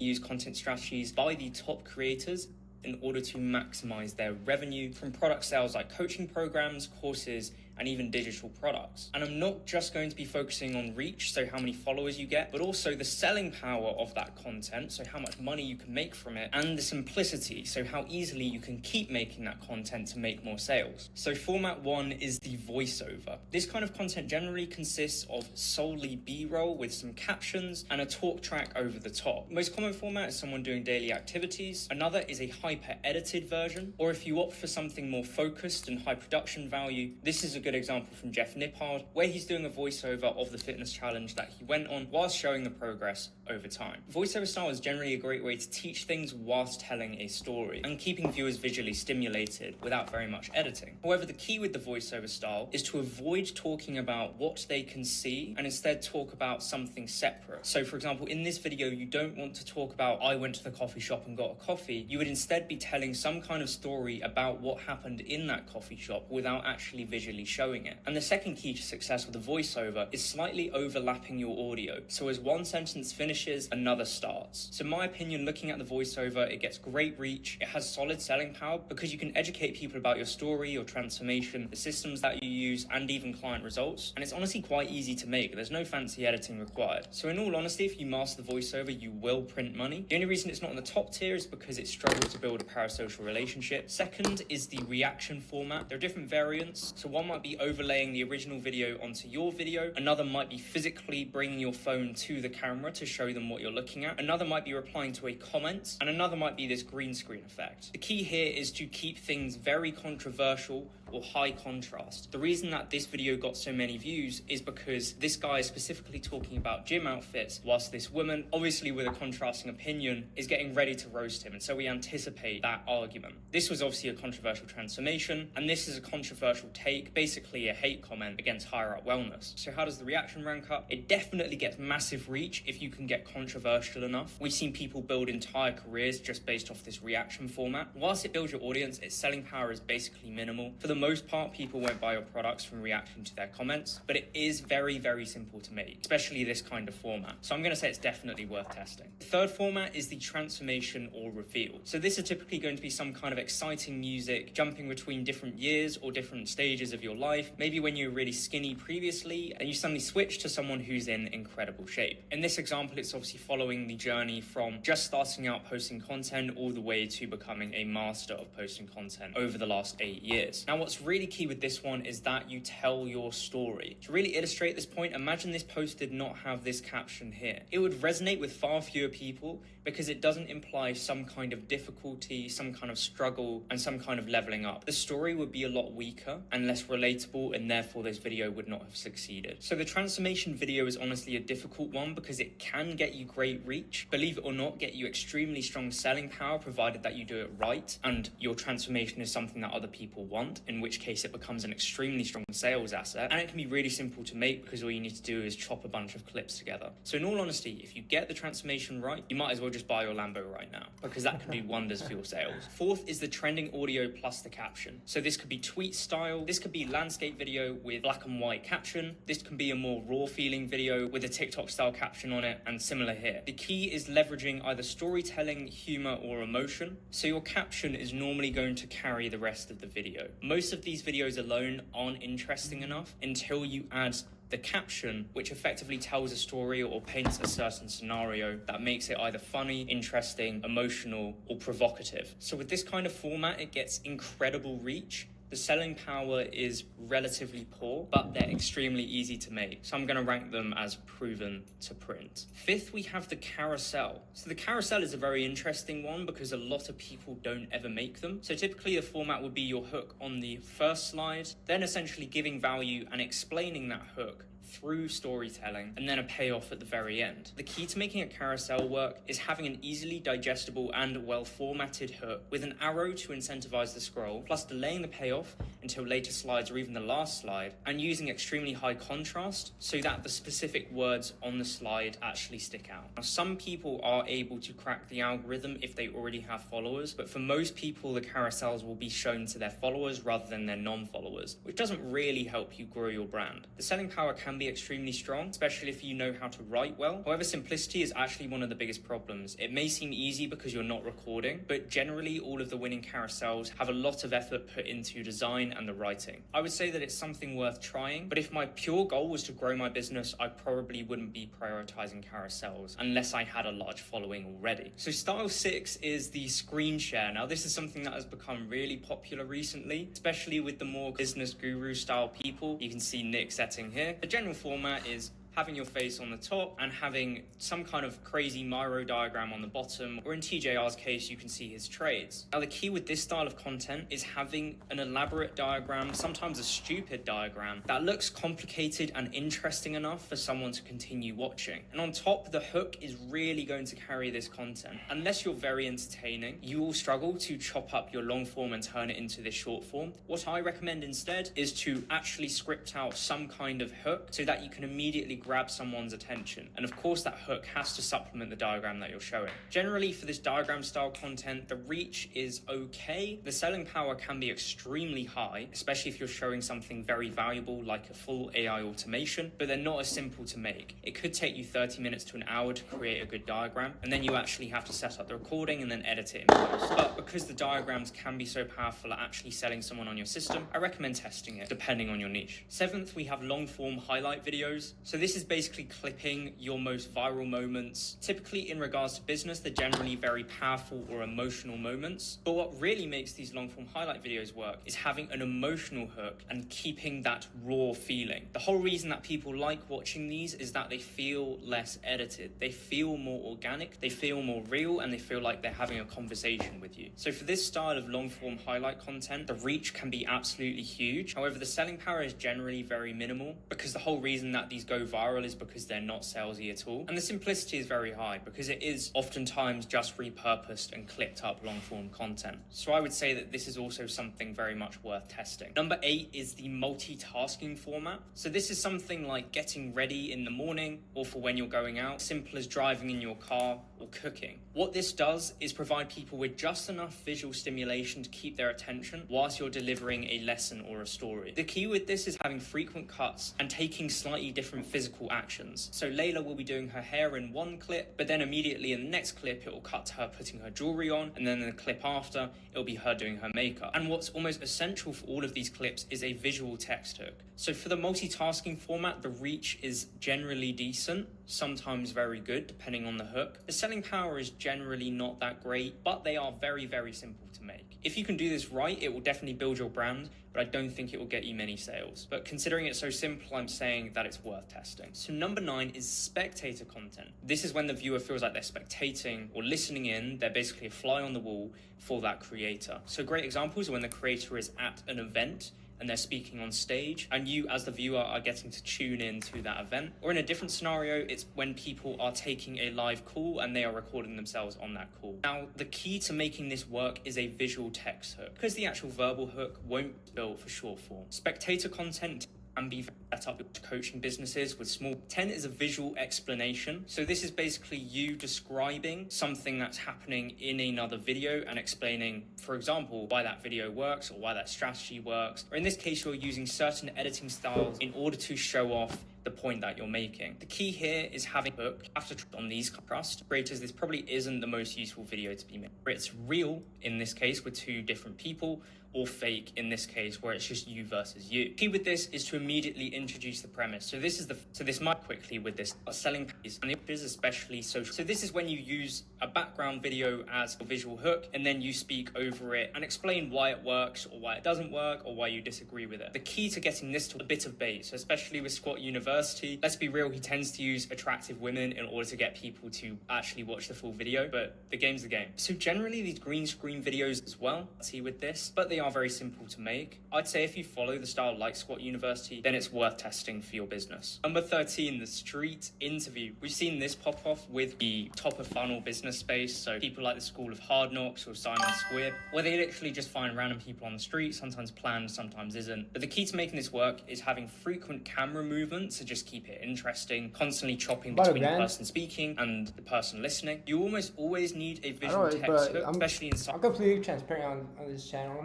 S7: use content strategies by the top creators in order to maximize their revenue from product sales like coaching programs, courses, and even digital products. And I'm not just going to be focusing on reach, so how many followers you get, but also the selling power of that content, so how much money you can make from it, and the simplicity, so how easily you can keep making that content to make more sales. So format 1 is the voiceover. This kind of content generally consists of solely B-roll with some captions and a talk track over the top. The most common format is someone doing daily activities. Another is a hyper-edited version, or if you opt for something more focused and high production value, this is a good example from Jeff Nippard, where he's doing a voiceover of the fitness challenge that he went on whilst showing the progress over time. Voiceover style is generally a great way to teach things whilst telling a story and keeping viewers visually stimulated without very much editing. However, the key with the voiceover style is to avoid talking about what they can see and instead talk about something separate. So for example, in this video, you don't want to talk about I went to the coffee shop and got a coffee. You would instead be telling some kind of story about what happened in that coffee shop without actually visually showing it. And the second key to success with a voiceover is slightly overlapping your audio. So as one sentence finishes, another starts. So in my opinion, looking at the voiceover, it gets great reach. It has solid selling power because you can educate people about your story, your transformation, the systems that you use, and even client results. And it's honestly quite easy to make. There's no fancy editing required. So in all honesty, if you master the voiceover, you will print money. The only reason it's not in the top tier is because it struggles to build a parasocial relationship. Second is the reaction format. There are different variants. So one might be overlaying the original video onto your video. Another might be physically bringing your phone to the camera to show them what you're looking at. Another might be replying to a comment. And another might be this green screen effect. The key here is to keep things very controversial or high contrast. The reason that this video got so many views is because this guy is specifically talking about gym outfits, whilst this woman, obviously with a contrasting opinion, is getting ready to roast him, and so we anticipate that argument. This was obviously a controversial transformation, and this is a controversial take, basically a hate comment against higher up wellness. So how does the reaction rank up? It definitely gets massive reach if you can get controversial enough. We've seen people build entire careers just based off this reaction format. Whilst it builds your audience, its selling power is basically minimal. For the most part, people won't buy your products from reacting to their comments, but it is very, very simple to make, especially this kind of format. So I'm going to say it's definitely worth testing. The third format is the transformation or reveal. So this is typically going to be some kind of exciting music, jumping between different years or different stages of your life. Maybe when you were really skinny previously and you suddenly switch to someone who's in incredible shape. In this example, it's obviously following the journey from just starting out posting content all the way to becoming a master of posting content over the last 8 years. Now, what's really key with this one is that you tell your story. To really illustrate this point, imagine this post did not have this caption here. It would resonate with far fewer people because it doesn't imply some kind of difficulty, some kind of struggle, and some kind of leveling up. The story would be a lot weaker and less relatable, and therefore this video would not have succeeded. So the transformation video is honestly a difficult one because it can get you great reach, believe it or not, get you extremely strong selling power provided that you do it right and your transformation is something that other people want, in which case it becomes an extremely strong sales asset, and it can be really simple to make because all you need to do is chop a bunch of clips together. So in all honesty, if you get the transformation right, you might as well just buy your Lambo right now because that can do wonders for your sales. Fourth is the trending audio plus the caption. So this could be tweet style, this could be landscape video with black and white caption, this can be a more raw feeling video with a TikTok style caption on it, and similar here. The key is leveraging either storytelling, humor, or emotion. So your caption is normally going to carry the rest of the video. Most of these videos alone aren't interesting enough until you add the caption, which effectively tells a story or paints a certain scenario that makes it either funny, interesting, emotional, or provocative. So with this kind of format, it gets incredible reach. The selling power is relatively poor, but they're extremely easy to make. So I'm going to rank them as proven to print. Fifth, we have the carousel. So the carousel is a very interesting one because a lot of people don't ever make them. So typically the format would be your hook on the first slide, then essentially giving value and explaining that hook through storytelling, and then a payoff at the very end. The key to making a carousel work is having an easily digestible and well-formatted hook with an arrow to incentivize the scroll, plus delaying the payoff until later slides or even the last slide, and using extremely high contrast so that the specific words on the slide actually stick out. Now, some people are able to crack the algorithm if they already have followers, but for most people, the carousels will be shown to their followers rather than their non-followers, which doesn't really help you grow your brand. The selling power can be extremely strong, especially if you know how to write well. However, simplicity is actually one of the biggest problems. It may seem easy because you're not recording, but generally all of the winning carousels have a lot of effort put into design and the writing. I would say that it's something worth trying, but if my pure goal was to grow my business, I probably wouldn't be prioritizing carousels unless I had a large following already. So style 6 is the screen share. Now this is something that has become really popular recently, especially with the more business guru style people. You can see Nick setting here. The general format is having your face on the top and having some kind of crazy Miro diagram on the bottom, or in TJR's case, you can see his trades. Now, the key with this style of content is having an elaborate diagram, sometimes a stupid diagram, that looks complicated and interesting enough for someone to continue watching. And on top, the hook is really going to carry this content. Unless you're very entertaining, you will struggle to chop up your long form and turn it into this short form. What I recommend instead is to actually script out some kind of hook so that you can immediately grab someone's attention. And of course, that hook has to supplement the diagram that you're showing. Generally, for this diagram style content, the reach is okay. The selling power can be extremely high, especially if you're showing something very valuable like a full AI automation, but they're not as simple to make. It could take you 30 minutes to an hour to create a good diagram, and then you actually have to set up the recording and then edit it in post. But because the diagrams can be so powerful at actually selling someone on your system, I recommend testing it depending on your niche. Seventh, we have long form highlight videos. So this This is basically clipping your most viral moments. Typically in regards to business, they're generally very powerful or emotional moments. But what really makes these long form highlight videos work is having an emotional hook and keeping that raw feeling. The whole reason that people like watching these is that they feel less edited. They feel more organic, they feel more real, and they feel like they're having a conversation with you. So for this style of long form highlight content, the reach can be absolutely huge. However, the selling power is generally very minimal because the whole reason that these go viral is because they're not salesy at all. And the simplicity is very high because it is oftentimes just repurposed and clipped up long form content. So I would say that this is also something very much worth testing. Number 8 is the multitasking format. So this is something like getting ready in the morning or for when you're going out, simple as driving in your car or cooking. What this does is provide people with just enough visual stimulation to keep their attention whilst you're delivering a lesson or a story. The key with this is having frequent cuts and taking slightly different physical actions. So Layla will be doing her hair in one clip, but then immediately in the next clip, it will cut to her putting her jewelry on, and then in the clip after, it'll be her doing her makeup. And what's almost essential for all of these clips is a visual text hook. So for the multitasking format, the reach is generally decent, sometimes very good, depending on the hook. The selling power is generally not that great, but they are very, very simple to make. If you can do this right, it will definitely build your brand, but I don't think it will get you many sales. But considering it's so simple, I'm saying that it's worth testing. So number 9 is spectator content. This is when the viewer feels like they're spectating or listening in. They're basically a fly on the wall for that creator. So great examples are when the creator is at an event and they're speaking on stage, and you as the viewer are getting to tune in to that event. Or in a different scenario, it's when people are taking a live call and they are recording themselves on that call. Now, the key to making this work is a visual text hook, because the actual verbal hook won't be built for short form. Spectator content can be set up with coaching businesses with small. 10 is a visual explanation. So this is basically you describing something that's happening in another video and explaining, for example, why that video works or why that strategy works. Or in this case, you're using certain editing styles in order to show off the point that you're making. The key here is having a hook. After on these trust creators, this probably isn't the most useful video to be made. It's real in this case with 2 different people, or fake in this case where it's just you versus you. Key with this is to immediately introduce the premise. So this might quickly with this selling piece, and it is especially social. So this is when you use a background video as a visual hook, and then you speak over it and explain why it works or why it doesn't work or why you disagree with it. The key to getting this to a bit of bait, so especially with Squat University, let's be real, he tends to use attractive women in order to get people to actually watch the full video, but the game's the game. So generally these green screen videos as well, see with this, but they are very simple to make. I'd say if you follow the style like Squat University, then it's worth testing for your business. Number 13, the street interview. We've seen this pop off with the top of funnel business space. So people like the School of Hard Knocks or Simon Squibb, where they literally just find random people on the street, sometimes planned, sometimes isn't. But the key to making this work is having frequent camera movements to just keep it interesting, constantly chopping between the person speaking and the person listening. You almost always need a visual text hook, especially in some.
S1: I'm completely transparent on this channel.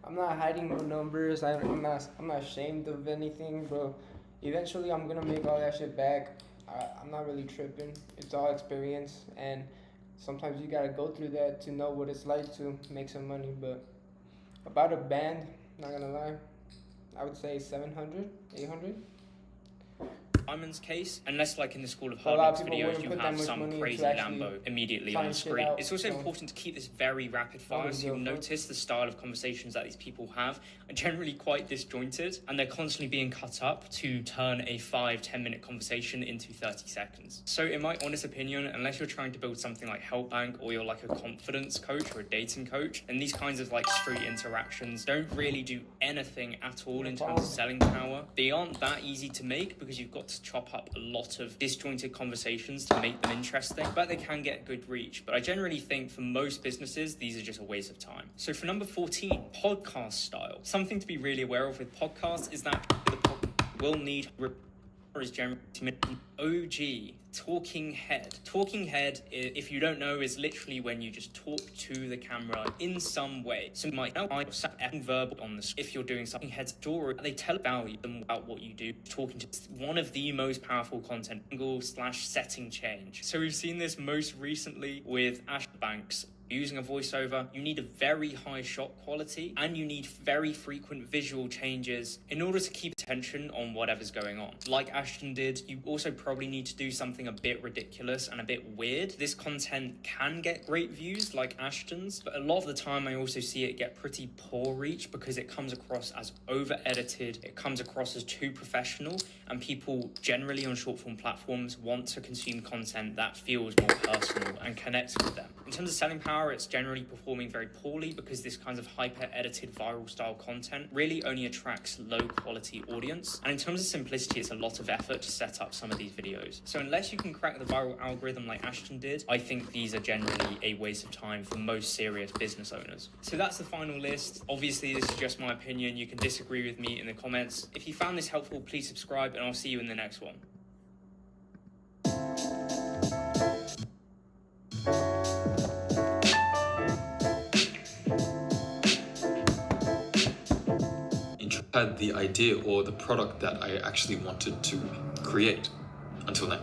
S1: I'm not hiding no numbers. I'm not ashamed of anything, bro. Eventually, I'm gonna make all that shit back. I'm not really tripping. It's all experience, and sometimes you gotta go through that to know what it's like to make some money. But about a band, not gonna lie, I would say 700, 800.
S7: Simon's case, unless like in the School of Hard Knocks videos, you have some crazy Lambo immediately on the screen. It's also important to keep this very rapid fire, so you'll notice the style of conversations that these people have are generally quite disjointed, and they're constantly being cut up to turn a 5-10 minute conversation into 30 seconds. So in my honest opinion, unless you're trying to build something like Help Bank or you're like a confidence coach or a dating coach, and these kinds of like street interactions don't really do anything at all in terms of selling power. They aren't that easy to make because you've got to chop up a lot of disjointed conversations to make them interesting, but they can get good reach. But I generally think for most businesses, these are just a waste of time. So for number 14, podcast style. Something to be really aware of with podcasts is that the podcast will need is generally OG, talking head. Talking head, if you don't know, is literally when you just talk to the camera in some way. So you might know verbal on the if you're doing something head story, they tell them about what you do. Talking to one of the most powerful content angle / setting change. So we've seen this most recently with Ash Banks. Using a voiceover, you need a very high shot quality and you need very frequent visual changes in order to keep attention on whatever's going on. Like Ashton did, you also probably need to do something a bit ridiculous and a bit weird. This content can get great views like Ashton's, but a lot of the time I also see it get pretty poor reach because it comes across as over-edited, it comes across as too professional, and people generally on short-form platforms want to consume content that feels more personal and connects with them. In terms of selling power, it's generally performing very poorly because this kind of hyper-edited viral style content really only attracts low-quality audience. And in terms of simplicity, it's a lot of effort to set up some of these videos. So unless you can crack the viral algorithm like Ashton did, I think these are generally a waste of time for most serious business owners. So that's the final list. Obviously, this is just my opinion. You can disagree with me in the comments. If you found this helpful, please subscribe and I'll see you in the next one.
S8: Had the idea or the product that I actually wanted to create until now.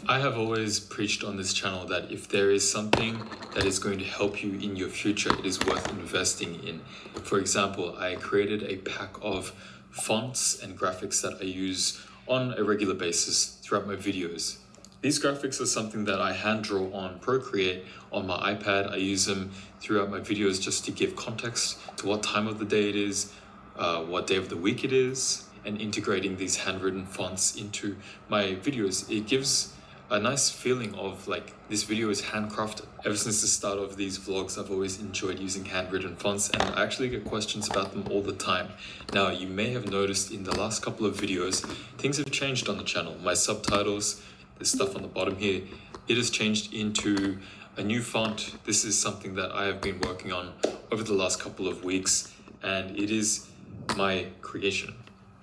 S8: I have always preached on this channel that if there is something that is going to help you in your future, it is worth investing in. For example, I created a pack of fonts and graphics that I use on a regular basis throughout my videos. These graphics are something that I hand draw on Procreate on my iPad. I use them throughout my videos just to give context to what time of the day it is, what day of the week it is, and integrating these handwritten fonts into my videos. It gives a nice feeling of like this video is handcrafted. Ever since the start of these vlogs, I've always enjoyed using handwritten fonts, and I actually get questions about them all the time. Now, you may have noticed in the last couple of videos, things have changed on the channel. My subtitles, the stuff on the bottom here, it has changed into a new font. This is something that I have been working on over the last couple of weeks, and it is my creation.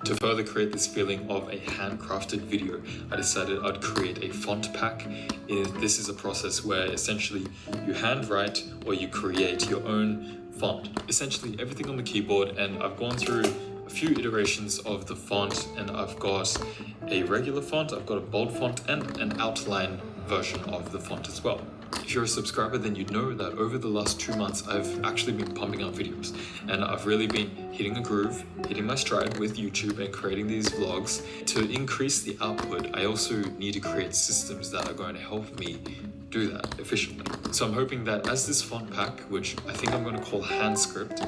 S8: To further create this feeling of a handcrafted video, I decided I'd create a font pack. This is a process where essentially you handwrite or you create your own font. Essentially everything on the keyboard, and I've gone through a few iterations of the font, and I've got a regular font, I've got a bold font, and an outline version of the font as well. If you're a subscriber, then you know that over the last 2 months, I've actually been pumping out videos, and I've really been hitting a groove, hitting my stride with YouTube and creating these vlogs. To increase the output, I also need to create systems that are going to help me do that efficiently. So I'm hoping that as this font pack, which I think I'm going to call Handscript,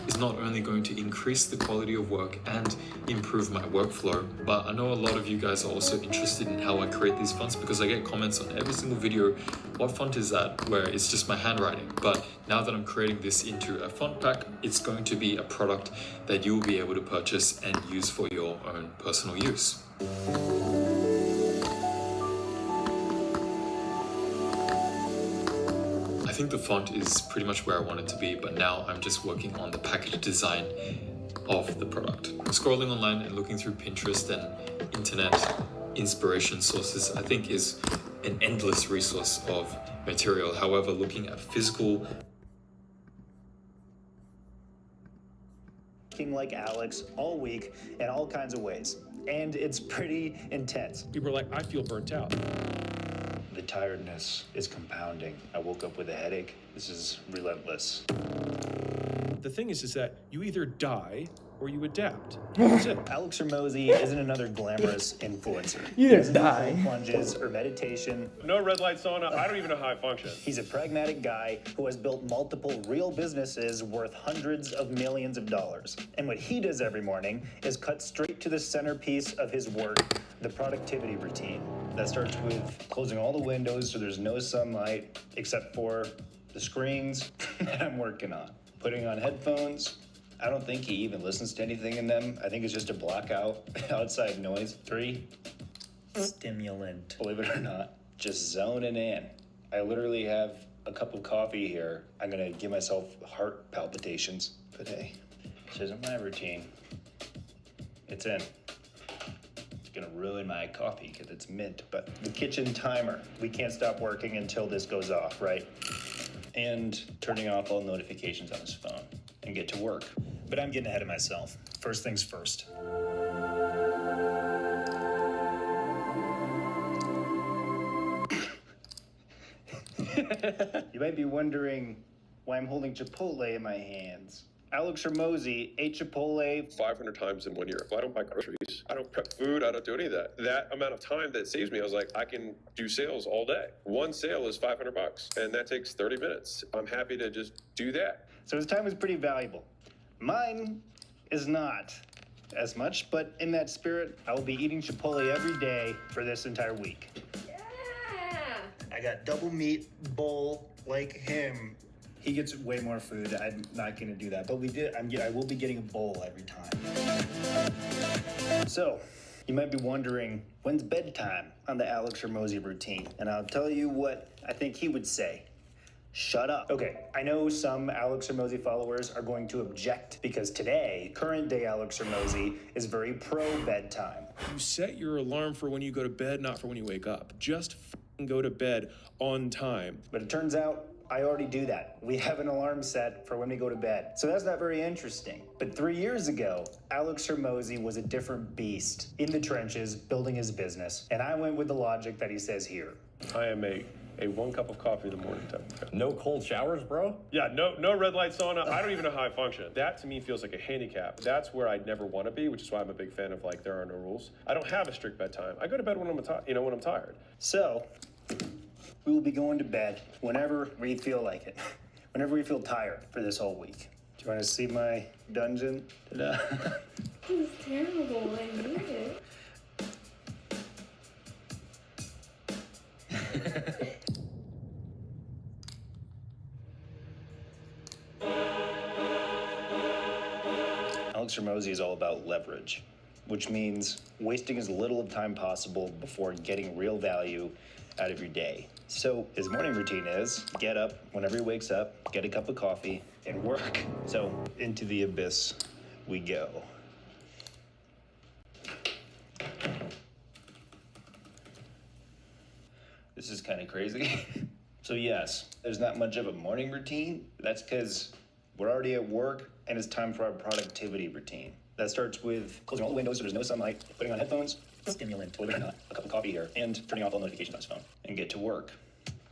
S8: is not only going to increase the quality of work and improve my workflow, but I know a lot of you guys are also interested in how I create these fonts, because I get comments on every single video, what font is that? Where it's just my handwriting. But now that I'm creating this into a font pack, it's going to be a product that you will be able to purchase and use for your own personal use. I think the font is pretty much where I want it to be, but now I'm just working on the package design of the product. Scrolling online and looking through Pinterest and internet inspiration sources, I think, is an endless resource of material. However, looking at physical
S9: like Alex all week in all kinds of ways, and it's pretty intense.
S10: People are like, I feel burnt out.
S9: The tiredness is compounding. I woke up with a headache. This is relentless.
S10: The thing is that you either die or you adapt. That's it.
S9: Alex Hormozy isn't another glamorous influencer.
S1: You
S9: He
S1: just
S9: doesn't do
S1: die.
S9: cold plunges or meditation.
S11: No red light sauna. I don't even know how I function.
S9: He's a pragmatic guy who has built multiple real businesses worth hundreds of millions of dollars. And what he does every morning is cut straight to the centerpiece of his work, the productivity routine. That starts with closing all the windows so there's no sunlight except for the screens that I'm working on. Putting on headphones. I don't think he even listens to anything in them. I think it's just to block out outside noise. 3, stimulant. Believe it or not, just zoning in. I literally have a cup of coffee here. I'm gonna give myself heart palpitations. But hey, this isn't my routine. It's in. It's gonna ruin my coffee because it's mint. But the kitchen timer, we can't stop working until this goes off, right? And turning off all notifications on his phone and get to work. But I'm getting ahead of myself. First things first. You might be wondering why I'm holding Chipotle in my hands. Alex Hormozi ate Chipotle
S11: 500 times in 1 year. I don't buy groceries. I don't prep food. I don't do any of that. That amount of time that saves me, I was like, I can do sales all day. One sale is $500, and that takes 30 minutes. I'm happy to just do that.
S9: So his time is pretty valuable. Mine is not as much, but in that spirit, I will be eating Chipotle every day for this entire week.
S12: Yeah.
S9: I got double meat bowl like him. He gets way more food. I'm not gonna do that, but I will be getting a bowl every time. So, you might be wondering, when's bedtime on the Alex Hormozi routine? And I'll tell you what I think he would say. Shut up. Okay, I know some Alex Hormozi followers are going to object because today, current day Alex Hormozi is very pro bedtime.
S10: You set your alarm for when you go to bed, not for when you wake up. Just go to bed on time.
S9: But it turns out I already do that. We have an alarm set for when we go to bed. So that's not very interesting. But 3 years ago, Alex Hormozi was a different beast in the trenches building his business. And I went with the logic that he says here.
S11: I am a 1 cup of coffee in the morning type of guy.
S13: No cold showers, bro?
S11: Yeah, no red light sauna. I don't even know how I function. That to me feels like a handicap. That's where I'd never want to be, which is why I'm a big fan of like there are no rules. I don't have a strict bedtime. I go to bed when I'm tired.
S9: So, we will be going to bed whenever we feel like it. Whenever we feel tired for this whole week. Do you want to see my dungeon? Ta-da.
S12: This is terrible. I need it.
S9: Alex Hormozi is all about leverage, which means wasting as little of time possible before getting real value out of your day. So his morning routine is get up whenever he wakes up, get a cup of coffee, and work. So into the abyss we go. This is kind of crazy. So yes, there's not much of a morning routine. That's because we're already at work and it's time for our productivity routine. That starts with closing all the windows so there's no sunlight, putting on headphones, stimulant, believe it or not, a cup of coffee here, and turning off all notifications on his phone, and get to work.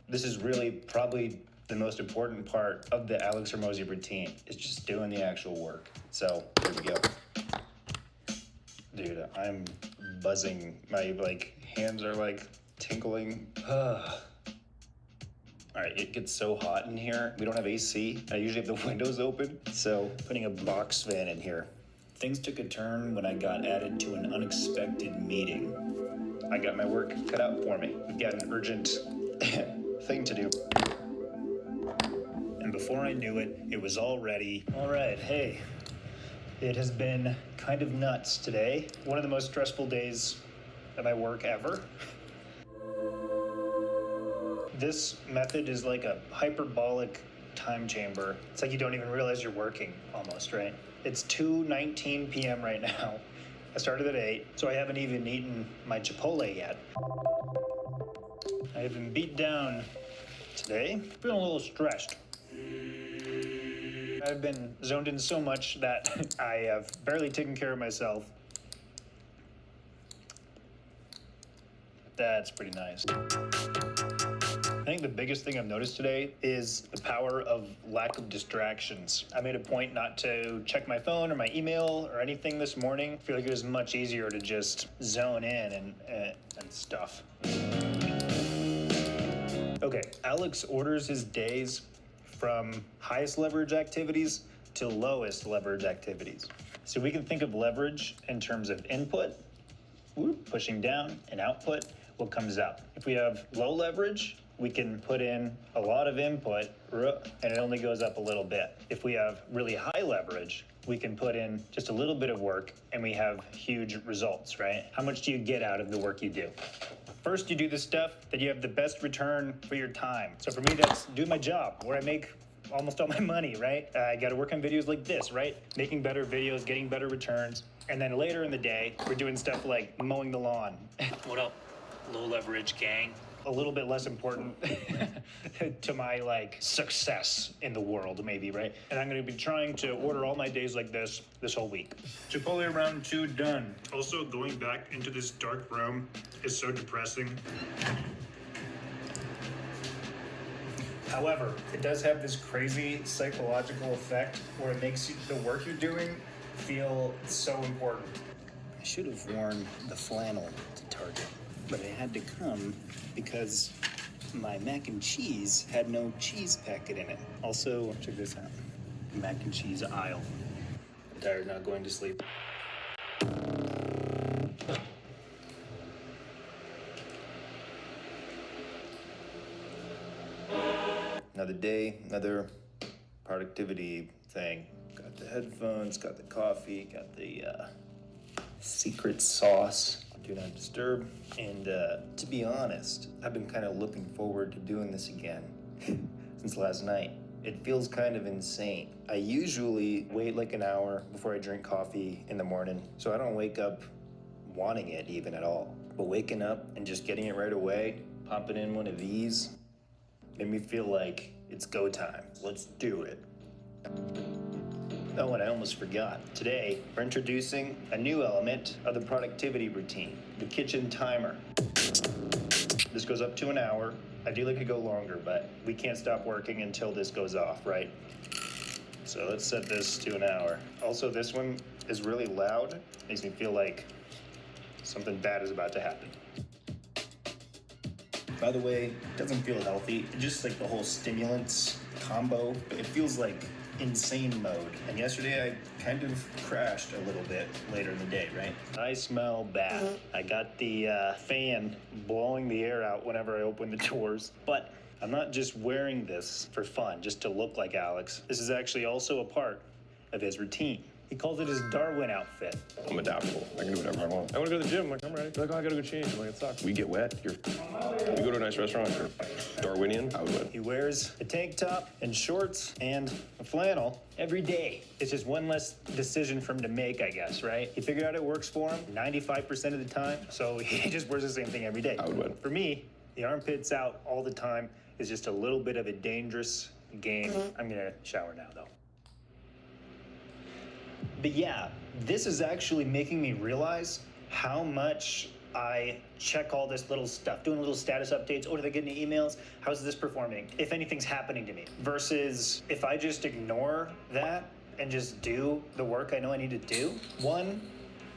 S9: This is really probably the most important part of the Alex Hormozi routine, is just doing the actual work. So, here we go. Dude, I'm buzzing. My, hands are, tinkling. All right, it gets so hot in here. We don't have AC. I usually have the windows open, so putting a box fan in here. Things took a turn when I got added to an unexpected meeting. I got my work cut out for me. We've got an urgent thing to do. And before I knew it, it was all ready. All right, hey, it has been kind of nuts today. One of the most stressful days of my work ever. This method is like a hyperbolic time chamber. It's like you don't even realize you're working almost, right? It's 2:19 p.m. right now. I started at 8, so I haven't even eaten my Chipotle yet. I have been beat down today. Feeling a little stressed. I've been zoned in so much that I have barely taken care of myself. That's pretty nice. I think the biggest thing I've noticed today is the power of lack of distractions. I made a point not to check my phone or my email or anything this morning. I feel like it was much easier to just zone in and stuff. Okay, Alex orders his days from highest leverage activities to lowest leverage activities. So we can think of leverage in terms of input, pushing down, and output, what comes out. If we have low leverage, we can put in a lot of input and it only goes up a little bit. If we have really high leverage, we can put in just a little bit of work and we have huge results, right? How much do you get out of the work you do? First, you do the stuff that you have the best return for your time. So for me, that's doing my job where I make almost all my money, right? I got to work on videos like this, right? Making better videos, getting better returns. And then later in the day, we're doing stuff like mowing the lawn. What up, low leverage gang? A little bit less important to my success in the world, maybe, right? And I'm gonna be trying to order all my days like this whole week. Chipotle round 2 done. Also, going back into this dark room is so depressing. However, it does have this crazy psychological effect where it makes the work you're doing feel so important. I should have worn the flannel to Target, but it had to come because my mac and cheese had no cheese packet in it. Also, check this out. Mac and cheese aisle. I'm tired, not going to sleep. Another day, another productivity thing. Got the headphones, got the coffee, got the secret sauce. Do not disturb. And to be honest, I've been kind of looking forward to doing this again since last night. It feels kind of insane. I usually wait like an hour before I drink coffee in the morning, so I don't wake up wanting it even at all. But waking up and just getting it right away, popping in one of these, made me feel like it's go time. Let's do it. Oh, and I almost forgot. Today, we're introducing a new element of the productivity routine, the kitchen timer. This goes up to an hour. Ideally, it could go longer, but we can't stop working until this goes off, right? So let's set this to an hour. Also, this one is really loud. Makes me feel like something bad is about to happen. By the way, it doesn't feel healthy. Just like the whole stimulants combo, it feels like insane mode. And yesterday I kind of crashed a little bit later in the day, right? I smell bad. I got the fan blowing the air out whenever I open the doors. But I'm not just wearing this for fun, just to look like Alex. This is actually also a part of his routine. He calls it his Darwin outfit.
S11: I'm adaptable. I can do whatever I want. I want to go to the gym. I'm like, I'm ready. They're like, oh, I gotta go change. I'm like, it sucks. We get wet. You go to a nice restaurant. You're Darwinian. I would win.
S9: He wears a tank top and shorts and a flannel every day. It's just one less decision for him to make, I guess, right? He figured out it works for him 95% of the time, so he just wears the same thing every day.
S11: I would win.
S9: For me, the armpits out all the time is just a little bit of a dangerous game. I'm gonna shower now, though. But yeah, this is actually making me realize how much I check all this little stuff, doing little status updates. Oh, did I get any emails? How's this performing? If anything's happening to me. Versus if I just ignore that and just do the work I know I need to do. One,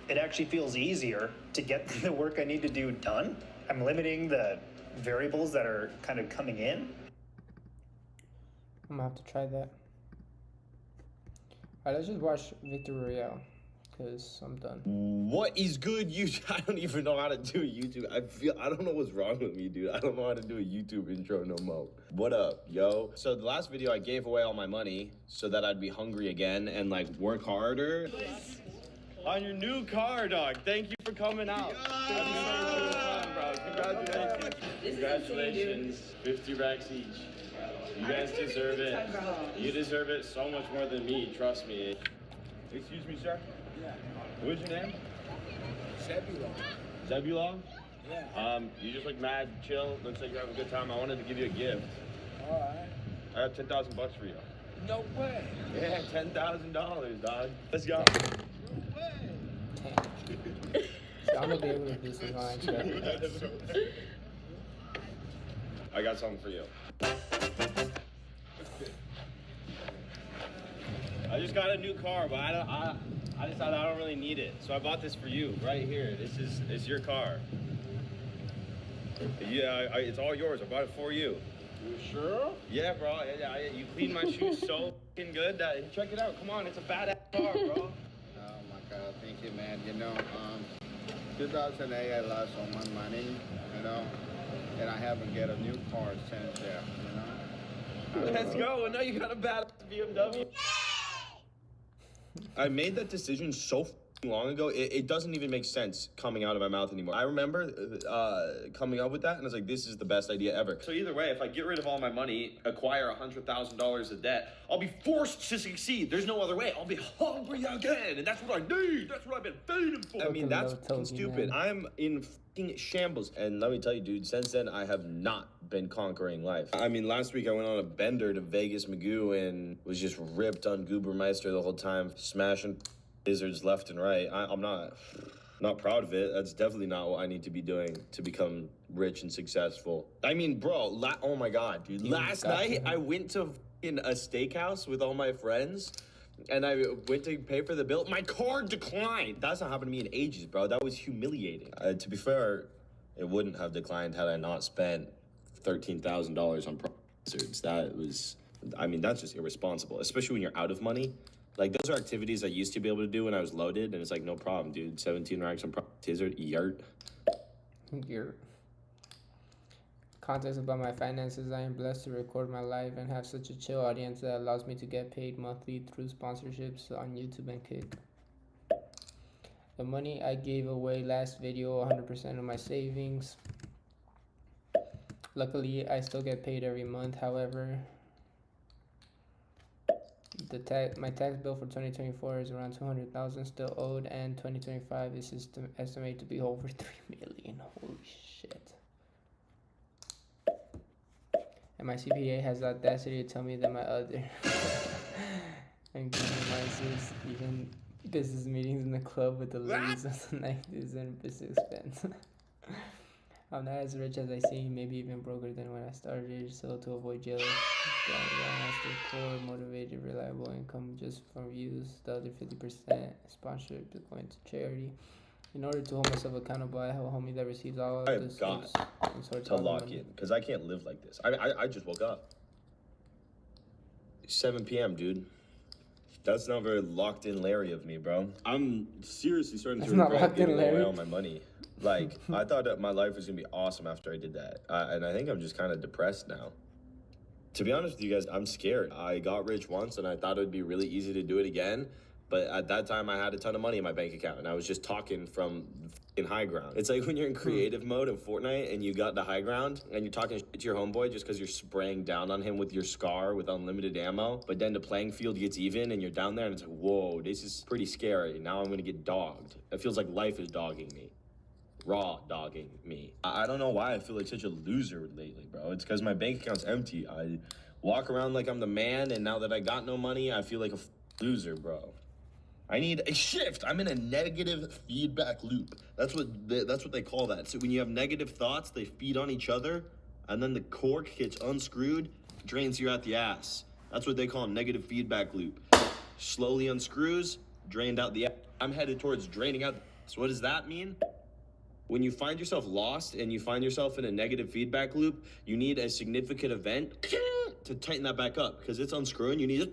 S9: it actually feels easier to get the work I need to do done. I'm limiting the variables that are kind of coming in.
S1: I'm gonna have to try that. Alright, let's just watch Victor Royale, because I'm done.
S13: What is good, YouTube? I don't even know how to do a YouTube. I don't know what's wrong with me, dude. I don't know how to do a YouTube intro no more. What up, yo? So the last video, I gave away all my money so that I'd be hungry again and like work harder. On your new car, dog. Thank you for coming out. Congratulations. Congratulations. 50 racks each. You guys deserve it. You deserve it so much more than me, trust me. Excuse me, sir? Yeah. What's your name? Zebulon. Zebulon? Yeah. You just look mad, chill, looks like you're having a good time. I wanted to give you a gift. All right. I got $10,000 for you. No way. Yeah, $10,000, dog. Let's go. No way.
S1: I'm gonna be able to do some line check.
S13: I got something for you. I just got a new car, but I decided I don't really need it. So I bought this for you, right here. It's your car. Yeah, it's all yours. I bought it for you. You sure? Yeah, bro. Yeah, you cleaned my shoes so fucking good that, check it out. Come on, it's a badass car, bro.
S14: Oh my God, thank you, man. You know, 2008, I lost all my money, you know, and I haven't get a new car since then, you know.
S13: Let's go. And now you got a badass BMW. I made that decision so long ago, it doesn't even make sense coming out of my mouth anymore. I remember coming up with that, and I was like, this is the best idea ever. So either way, if I get rid of all my money, acquire $100,000 of debt, I'll be forced to succeed. There's no other way. I'll be hungry again, and that's what I need. That's what I've been feeding for. I mean, that's fucking stupid. I'm in fucking shambles. And let me tell you, dude, since then, I have not been conquering life. I mean, last week I went on a bender to Vegas Magoo and was just ripped on Goobermeister the whole time, smashing lizards left and right. I'm not. Not proud of it. That's definitely not what I need to be doing to become rich and successful. I mean, bro, oh my God, dude. Last night, I went to a steakhouse with all my friends, and I went to pay for the bill. My card declined. That's not happened to me in ages, bro. That was humiliating. To be fair, it wouldn't have declined had I not spent $13,000 on concerts. That was, I mean, that's just irresponsible, especially when you're out of money. Like, those are activities I used to be able to do when I was loaded, and it's like, no problem, dude. 17 racks on yurt.
S1: Yurt. Context about my finances. I am blessed to record my life and have such a chill audience that allows me to get paid monthly through sponsorships on YouTube and Kick. The money I gave away last video, 100% of my savings. Luckily, I still get paid every month. However, my tax bill for 2024 is around 200,000 still owed, and 2025 is estimated to be over 3 million. Holy shit. And my CPA has the audacity to tell me that my other and minimizes even business meetings in the club with the ladies of the night is a business expense. I'm not as rich as I seem, maybe even broker than when I started, so to avoid jail, I stay poor, motivated, reliable income just from views. The other 50% sponsorship is going to charity. In order to hold myself accountable, I have a homie that receives all of this.
S13: I've got to lock in, because I can't live like this. I just woke up. 7 p.m., dude. That's not very locked in Larry of me, bro. I'm seriously starting to regret giving away all my money. Like, I thought that my life was gonna be awesome after I did that. And I think I'm just kind of depressed now. To be honest with you guys, I'm scared. I got rich once and I thought it would be really easy to do it again. But at that time, I had a ton of money in my bank account, and I was just talking from fucking high ground. It's like when you're in creative mode in Fortnite and you got the high ground, and you're talking shit to your homeboy just because you're spraying down on him with your Scar with unlimited ammo. But then the playing field gets even, and you're down there, and it's like, whoa, this is pretty scary. Now I'm gonna get dogged. It feels like life is dogging me. Raw dogging me. I don't know why I feel like such a loser lately, bro. It's because my bank account's empty. I walk around like I'm the man, and now that I got no money, I feel like a loser, bro. I need a shift. I'm in a negative feedback loop. That's what they call that. So when you have negative thoughts, they feed on each other, and then the cork gets unscrewed, drains you out the ass. That's what they call a negative feedback loop. Slowly unscrews, drained out the ass. I'm headed towards draining out. So what does that mean? When you find yourself lost and you find yourself in a negative feedback loop, you need a significant event to tighten that back up, because it's unscrewing. You need a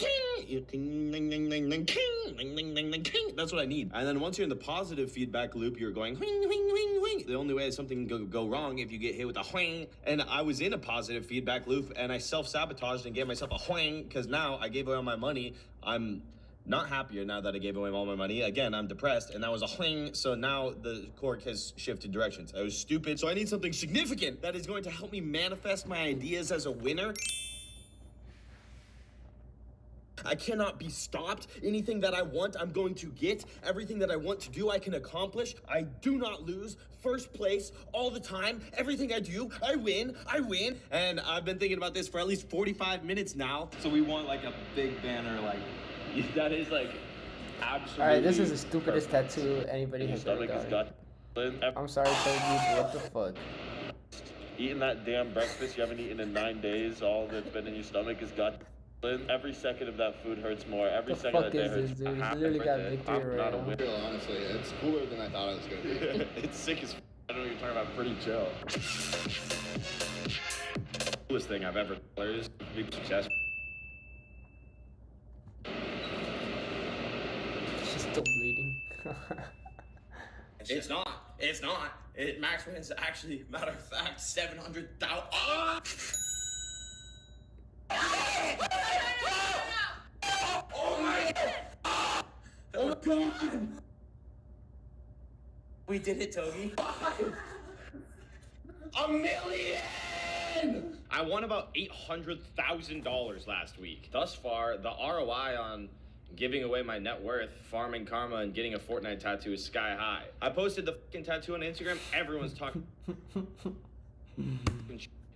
S13: that's what I need. And then once you're in the positive feedback loop, you're going whing, whing, whing, whing. The only way something can go wrong if you get hit with a whing. And I was in a positive feedback loop, and I self-sabotaged and gave myself a whing, because now I gave away all my money. I'm not happier now that I gave away all my money. Again, I'm depressed, and that was a whing, so now the cork has shifted directions. I was stupid, so I need something significant that is going to help me manifest my ideas as a winner. I cannot be stopped. Anything that I want, I'm going to get. Everything that I want to do, I can accomplish. I do not lose. First place all the time. Everything I do, I win. I win. And I've been thinking about this for at least 45 minutes now.
S15: So we want like a big banner, like that is like absolutely.
S1: Alright, this is the stupidest tattoo anybody has ever done. I'm sorry, Toby, what the fuck?
S15: Eating that damn breakfast you haven't eaten in 9 days, all that's been in your stomach is gut. Every second of that food hurts more. Every second of that day hurts.
S1: Dude? He's literally got victory
S15: I'm not a
S1: right
S15: winner.
S14: Honestly, it's cooler than I thought it was gonna be.
S15: It's sick as I don't know what you're talking about. Pretty chill.
S13: Coolest thing I've ever done is big success.
S1: She's still bleeding.
S16: It's not. It's not. Max wins actually, matter of fact, 700,000. Oh! Oh my god! Oh my god! We did it, Toby. $1 million!
S13: I won about $800,000 last week. Thus far, the ROI on giving away my net worth, farming karma, and getting a Fortnite tattoo is sky high. I posted the fucking tattoo on Instagram. Everyone's talking.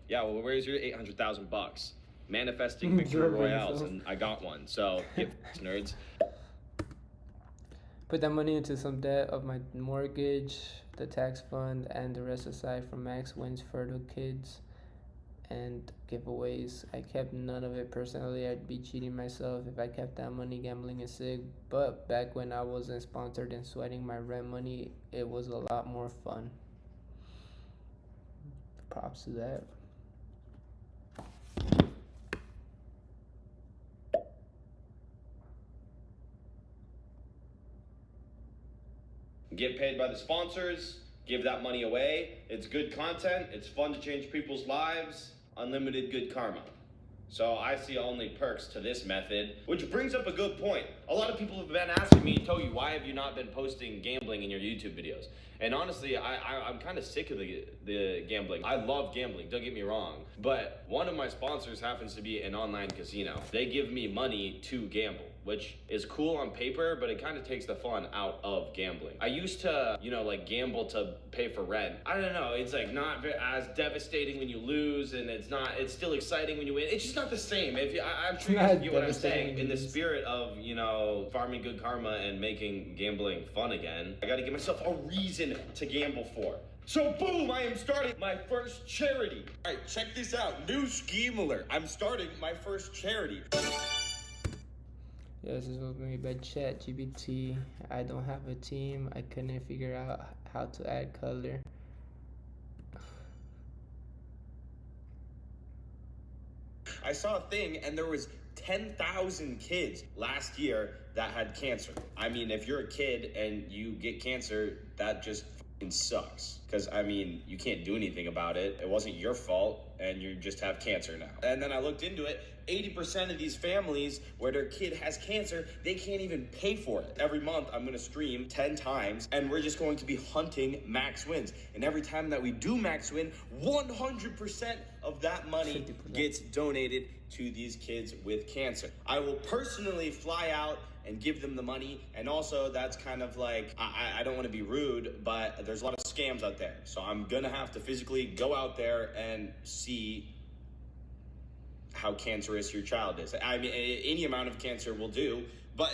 S13: Yeah, well, where's your 800,000 bucks? Manifesting victory royales, and I got one. So, get nerds.
S1: put that money into some debt of my mortgage, the tax fund, and the rest aside for max wins for the kids and giveaways. I kept none of it personally. I'd be cheating myself if I kept that money. Gambling is sick, but back when I wasn't sponsored and sweating my rent money, it was a lot more fun. Props to that.
S13: Get paid by the sponsors, give that money away. It's good content, it's fun to change people's lives, unlimited good karma. So I see only perks to this method, which brings up a good point. A lot of people have been asking me, Togi, why have you not been posting gambling in your YouTube videos? And honestly, I'm kind of sick of the gambling. I love gambling, don't get me wrong. But one of my sponsors happens to be an online casino. They give me money to gamble, which is cool on paper, but it kind of takes the fun out of gambling. I used to, like gamble to pay for rent. I don't know, it's like not as devastating when you lose, and it's still exciting when you win. It's just not the same. I'm sure you get what I'm saying. In the spirit of, farming good karma and making gambling fun again, I gotta give myself a reason to gamble for. So boom, I am starting my first charity. All right, check this out. New scheme alert. I'm starting my first charity.
S1: Yeah, this was made by ChatGPT. I don't have a team. I couldn't figure out how to add color.
S13: I saw a thing and there was 10,000 kids last year that had cancer. I mean, if you're a kid and you get cancer, that just fucking sucks. Because, you can't do anything about it. It wasn't your fault, and you just have cancer now. And then I looked into it. 80% of these families where their kid has cancer, they can't even pay for it. Every month, I'm gonna stream 10 times, and we're just going to be hunting max wins. And every time that we do max win, 100% of that money 50%. Gets donated to these kids with cancer. I will personally fly out and give them the money. And also, that's kind of like, I don't want to be rude, but there's a lot of scams out there. So I'm gonna have to physically go out there and see how cancerous your child is. Any amount of cancer will do, but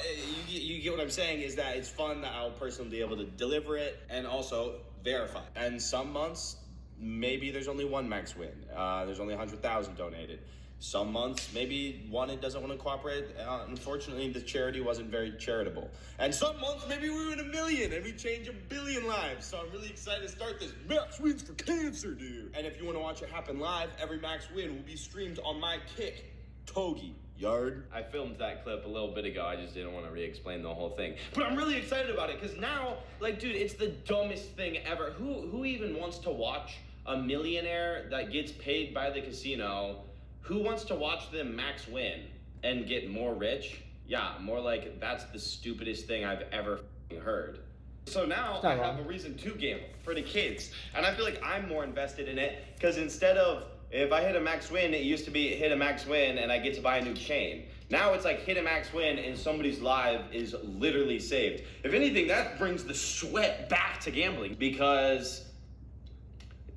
S13: you get what I'm saying, is that it's fun that I'll personally be able to deliver it and also verify. And some months, maybe there's only one max win. There's only 100,000 donated. Some months, maybe one, it doesn't want to cooperate. Unfortunately, the charity wasn't very charitable. And some months, maybe we win 1 million and we change 1 billion lives. So I'm really excited to start this Max Wins for Cancer, dude. And if you want to watch it happen live, every Max Win will be streamed on my Kick, Togi Yard. I filmed that clip a little bit ago. I just didn't want to re-explain the whole thing. But I'm really excited about it because now, dude, it's the dumbest thing ever. Who even wants to watch a millionaire that gets paid by the casino? Who wants to watch them max win and get more rich? Yeah, more like that's the stupidest thing I've ever heard. So now I have a reason to gamble for the kids. And I feel like I'm more invested in it because instead of, if I hit a max win, it used to be hit a max win and I get to buy a new chain. Now it's like hit a max win and somebody's life is literally saved. If anything, that brings the sweat back to gambling because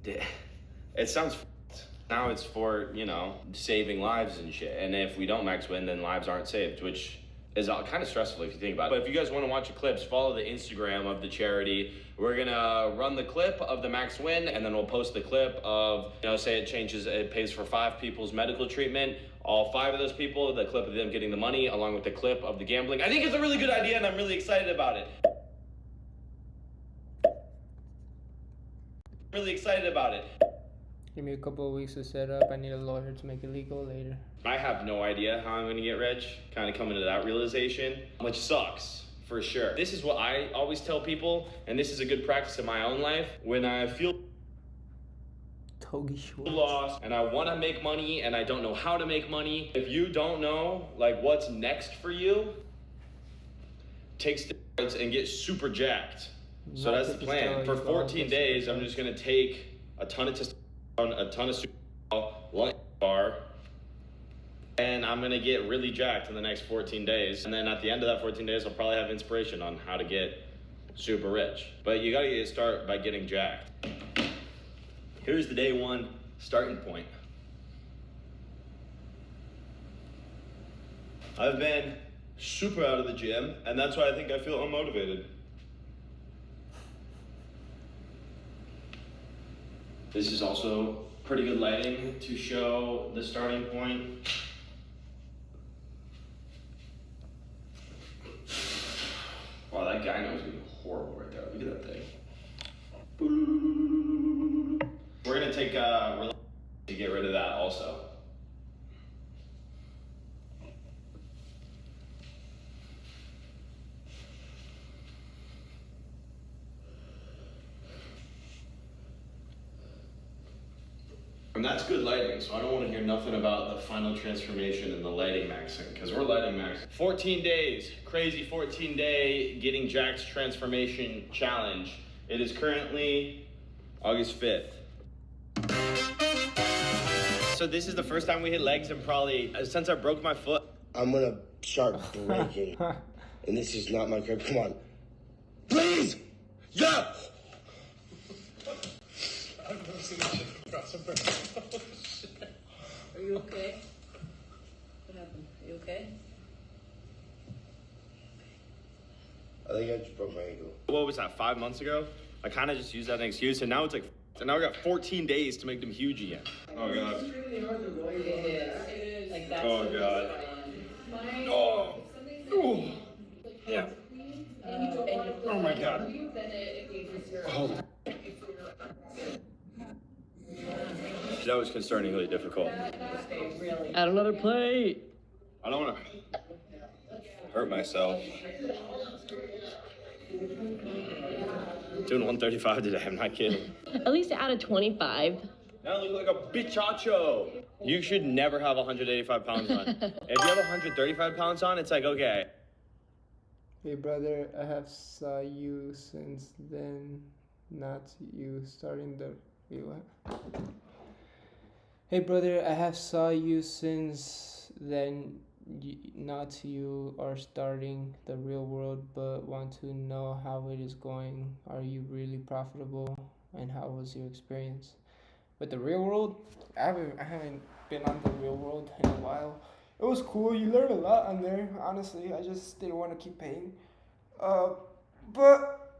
S13: it sounds now it's for, saving lives and shit. And if we don't max win, then lives aren't saved, which is kind of stressful if you think about it. But if you guys want to watch the clips, follow the Instagram of the charity. We're gonna run the clip of the max win, and then we'll post the clip of, say it pays for 5 people's medical treatment. All 5 of those people, the clip of them getting the money, along with the clip of the gambling. I think it's a really good idea, and I'm really excited about it. Really excited about it.
S1: Give me a couple of weeks to set up. I need a lawyer to make it legal later.
S13: I have no idea how I'm gonna get rich. Kind of coming to that realization, which sucks for sure. This is what I always tell people, and this is a good practice in my own life. When I feel lost and I want to make money and I don't know how to make money, if you don't know what's next for you, take steroids and get super jacked. So that's the plan. For 14 days, I'm just gonna take a ton of testosterone, a ton of lunch bar, and I'm gonna get really jacked in the next 14 days. And then at the end of that 14 days, I'll probably have inspiration on how to get super rich. But you gotta start by getting jacked. Here's the day 1 starting point. I've been super out of the gym, and that's why I think I feel unmotivated. This is also pretty good lighting to show the starting point. Wow, that guy knows gonna be horrible right there. Look at that thing. We're gonna take to get rid of that also. And that's good lighting, so I don't want to hear nothing about the final transformation and the lighting maxing, because we're lighting maxing. 14 days, crazy 14-day getting jacked transformation challenge. It is currently August 5th. So this is the first time we hit legs in probably, since I broke my foot.
S17: I'm gonna start breaking. And this is not my crib. Come on. Please! Yeah!
S12: I've never seen that shit across a bird. Are you okay? What happened? Are you okay?
S17: I think I just broke my ankle.
S13: What was that, 5 months ago? I kind of just used that as an excuse, and now it's like, and now we got 14 days to make them huge again. Oh God.
S12: It's really hard to roll. It is. Like that's
S13: Oh God.
S12: Oh.
S13: Oh. Yeah. Oh my God. Oh. That was concerningly difficult.
S18: Add another plate.
S13: I don't want to hurt myself. Doing 135 today, I'm not kidding.
S18: At least add a 25.
S13: Now I look like a bichacho. You should never have 185 pounds on. If you have 135 pounds on, it's like, okay.
S1: Hey brother, I have saw you since then, not you starting the real. Hey brother, I have saw you since then, not you are starting the real world, but want to know how it is going. Are you really profitable, and how was your experience with the real world? I haven't been on the real world in a while. It was cool. You learn a lot on there. Honestly, I just didn't want to keep paying. But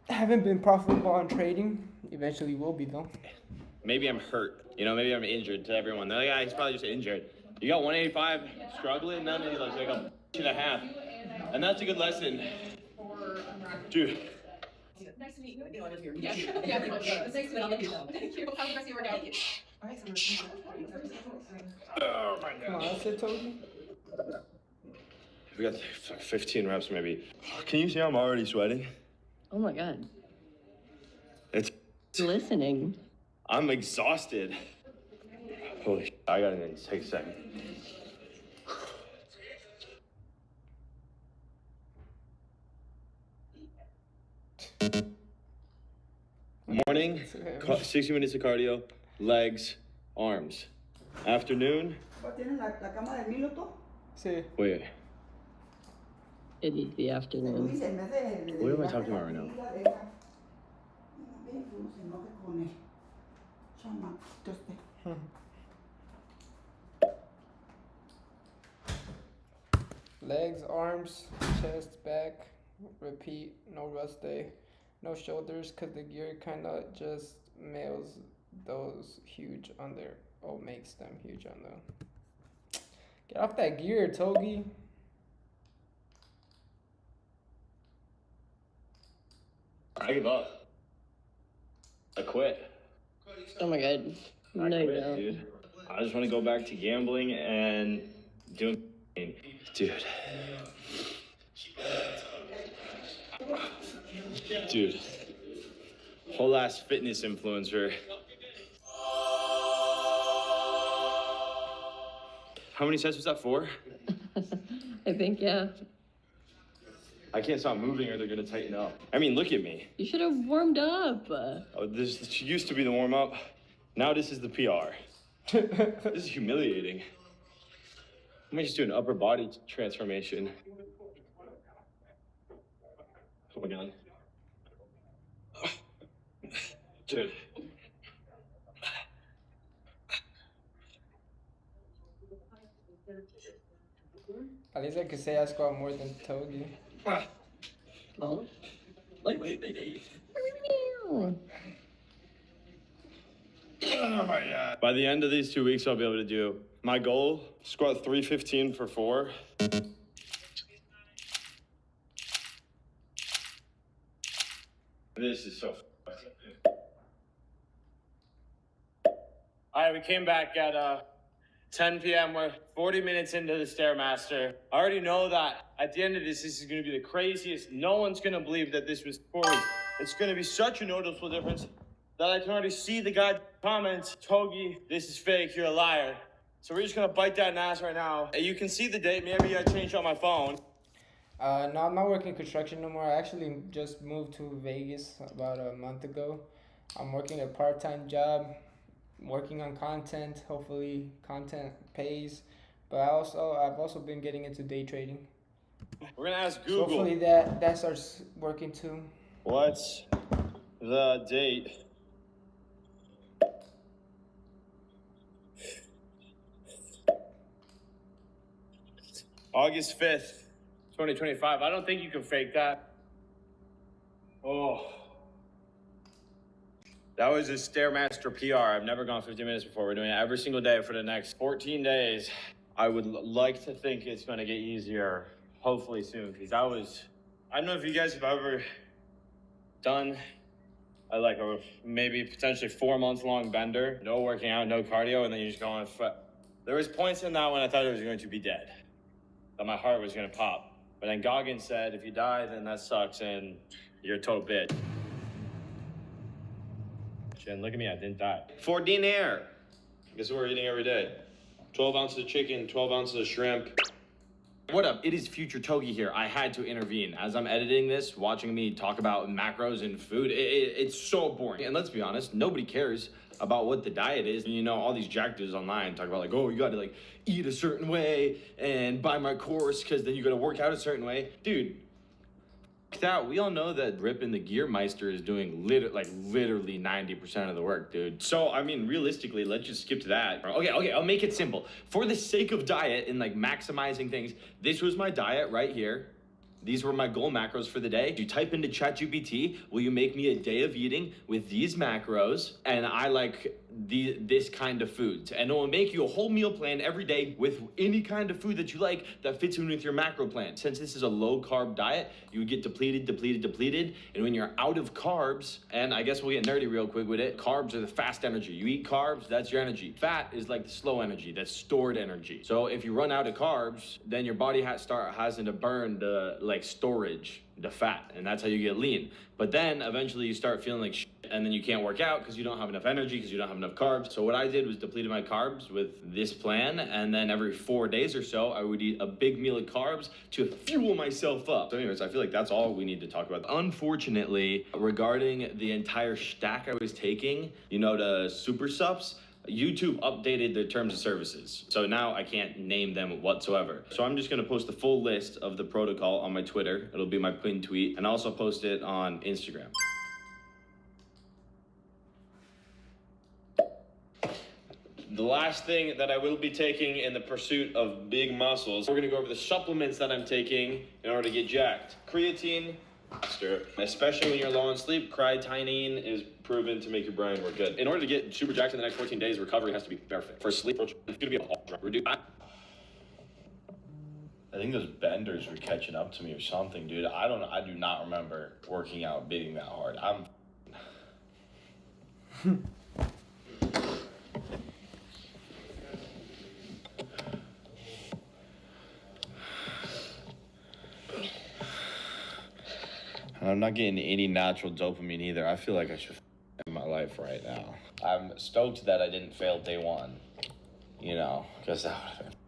S1: I haven't been profitable on trading. Eventually will be though.
S13: Maybe I'm hurt. You know, maybe I'm injured to everyone. They're like, yeah, he's probably just injured. You got 185 struggling, then he's like a and a half. And that's a good lesson. Dude.
S12: Nice to meet you. Yeah. Yeah. It's nice to meet you. Thank you. Have a nice workout.
S13: Oh my God.
S1: Come on, that's it, Toby.
S13: We got 15 reps maybe. Can you see I'm already sweating?
S18: Oh my God.
S13: It's
S18: listening.
S13: I'm exhausted. Holy shit, I gotta take a second. Morning, 60 minutes of cardio, legs, arms. Afternoon.
S6: ¿Tienes la cama del minuto?
S1: Sí.
S13: Wait.
S18: It is the afternoon.
S13: What am I talking about right now?
S1: Legs, arms, chest, back, repeat, no rest day, no shoulders, cause the gear kinda just mails those huge on there, or makes them huge on them. Get off that gear, Togi.
S13: I give up. I quit.
S18: Oh my God.
S13: I quit, dude. I just want to go back to gambling and doing. Dude. Dude. Whole ass fitness influencer. How many sets was that for?
S18: I think, yeah.
S13: I can't stop moving or they're gonna tighten up. I mean, look at me.
S18: You should have warmed up.
S13: Oh, this used to be the warm up. Now this is the PR. This is humiliating. I might just do an upper body transformation. Oh my God. Dude.
S1: At least I could say I squat more than Togi.
S18: Oh.
S13: Lightweight, baby. Oh my God. By the end of these 2 weeks, I'll be able to do my goal, squat 315 for 4. This is so All right, we came back at 10 p.m. We're 40 minutes into the Stairmaster. I already know that at the end of this is going to be the craziest. No one's going to believe that this was recorded. It's going to be such a noticeable difference that I can already see the guy comments, Togi, this is fake, you're a liar. So we're just going to bite that ass right now. You can see the date. Maybe I changed on my phone.
S1: No, I'm not working construction no more. I actually just moved to Vegas about a month ago. I'm working a part-time job, working on content. Hopefully content pays. But I've also been getting into day trading.
S13: We're gonna ask
S1: So
S13: Google.
S1: hopefully that starts working too.
S13: What's the date? August 5th, 2025. I don't think you can fake that. Oh. That was a Stairmaster PR. I've never gone 50 minutes before. We're doing it every single day for the next 14 days. I would like to think it's going to get easier, hopefully soon, because I don't know if you guys have ever done like a maybe potentially 4 month long bender, no working out, no cardio, and then you just go on foot. There was points in that when I thought I was going to be dead, that my heart was going to pop. But then Goggins said, if you die, then that sucks, and you're a total bitch. And look at me, I didn't die. For dinner. Guess what we're eating every day? 12 ounces of chicken, 12 ounces of shrimp. What up? It is Future Togi here. I had to intervene. As I'm editing this, watching me talk about macros and food, it's so boring. And let's be honest, nobody cares about what the diet is. You know, all these jack dudes online talk about like, oh, you gotta like eat a certain way and buy my course because then you gotta work out a certain way. Dude, that we all know that Rip the Gearmeister is doing literally 90% of the work, dude. So I mean, realistically, let's just skip to that. Okay, I'll make it simple. For the sake of diet and like maximizing things, this was my diet right here. These were my goal macros for the day. You type into ChatGPT, will you make me a day of eating with these macros? And I like this kind of foods. And it will make you a whole meal plan every day with any kind of food that you like that fits in with your macro plan. Since this is a low carb diet, you would get depleted. And when you're out of carbs, and I guess we'll get nerdy real quick with it, carbs are the fast energy. You eat carbs, that's your energy. Fat is like the slow energy, that's stored energy. So if you run out of carbs, then your body has to burn the like storage, the fat, and that's how you get lean. But then eventually you start feeling like shit, and then you can't work out because you don't have enough energy, because you don't have enough carbs. So what I did was depleted my carbs with this plan, and then every 4 days or so, I would eat a big meal of carbs to fuel myself up. So anyways, I feel like that's all we need to talk about. Unfortunately, regarding the entire stack I was taking, you know, the super subs, YouTube updated their terms of services. So now I can't name them whatsoever. So I'm just gonna post the full list of the protocol on my Twitter. It'll be my pinned tweet, and also post it on Instagram. The last thing that I will be taking in the pursuit of big muscles, we're gonna go over the supplements that I'm taking in order to get jacked. Creatine, especially when you're low on sleep, creatinine is proven to make your brain work good. In order to get super jacked in the next 14 days, recovery has to be perfect. For sleep, it's gonna be I think those benders were catching up to me or something, dude. I don't know. I do not remember working out, beating that hard. I'm not getting any natural dopamine either. I feel like I should in my life right now. I'm stoked that I didn't fail day one, you know, because that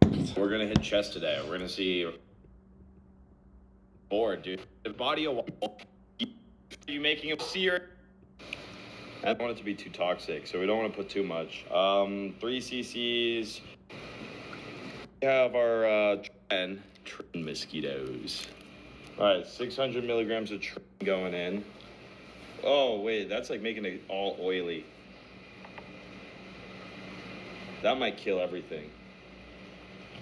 S13: would have been. We're gonna hit chest today. We're gonna see. Bored, dude. The body of you making a sear. I don't want it to be too toxic, so we don't want to put too much. 3 cc's. We have our tren mosquitoes. All right, 600 milligrams of tren going in. Oh, wait, that's like making it all oily. That might kill everything.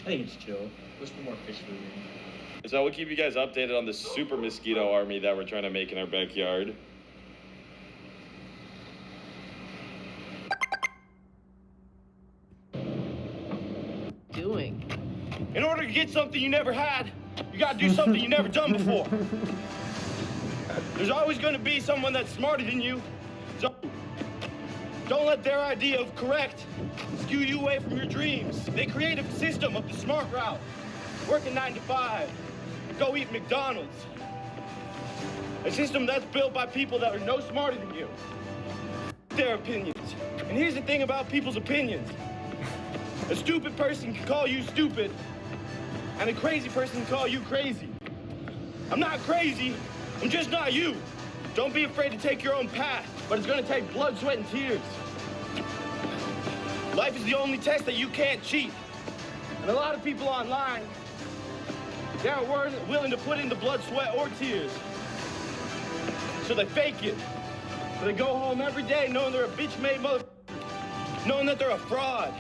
S16: think it's chill. Wish for more fish food.
S15: So we'll keep you guys updated on the super mosquito army that we're trying to make in our backyard.
S18: Doing.
S13: In order to get something you never had, you gotta do something you never done before. There's always gonna be someone that's smarter than you. So don't let their idea of correct skew you away from your dreams. They create a system of the smart route. Working 9 to 5. Go eat McDonald's. A system that's built by people that are no smarter than you. Their opinions. And here's the thing about people's opinions. A stupid person can call you stupid, and a crazy person can call you crazy. I'm not crazy, I'm just not you. Don't be afraid to take your own path, but it's gonna take blood, sweat, and tears. Life is the only test that you can't cheat. And a lot of people online, they aren't willing to put in the blood, sweat, or tears. So they fake it. So they go home every day knowing they're a bitch-made mother, knowing that they're a fraud.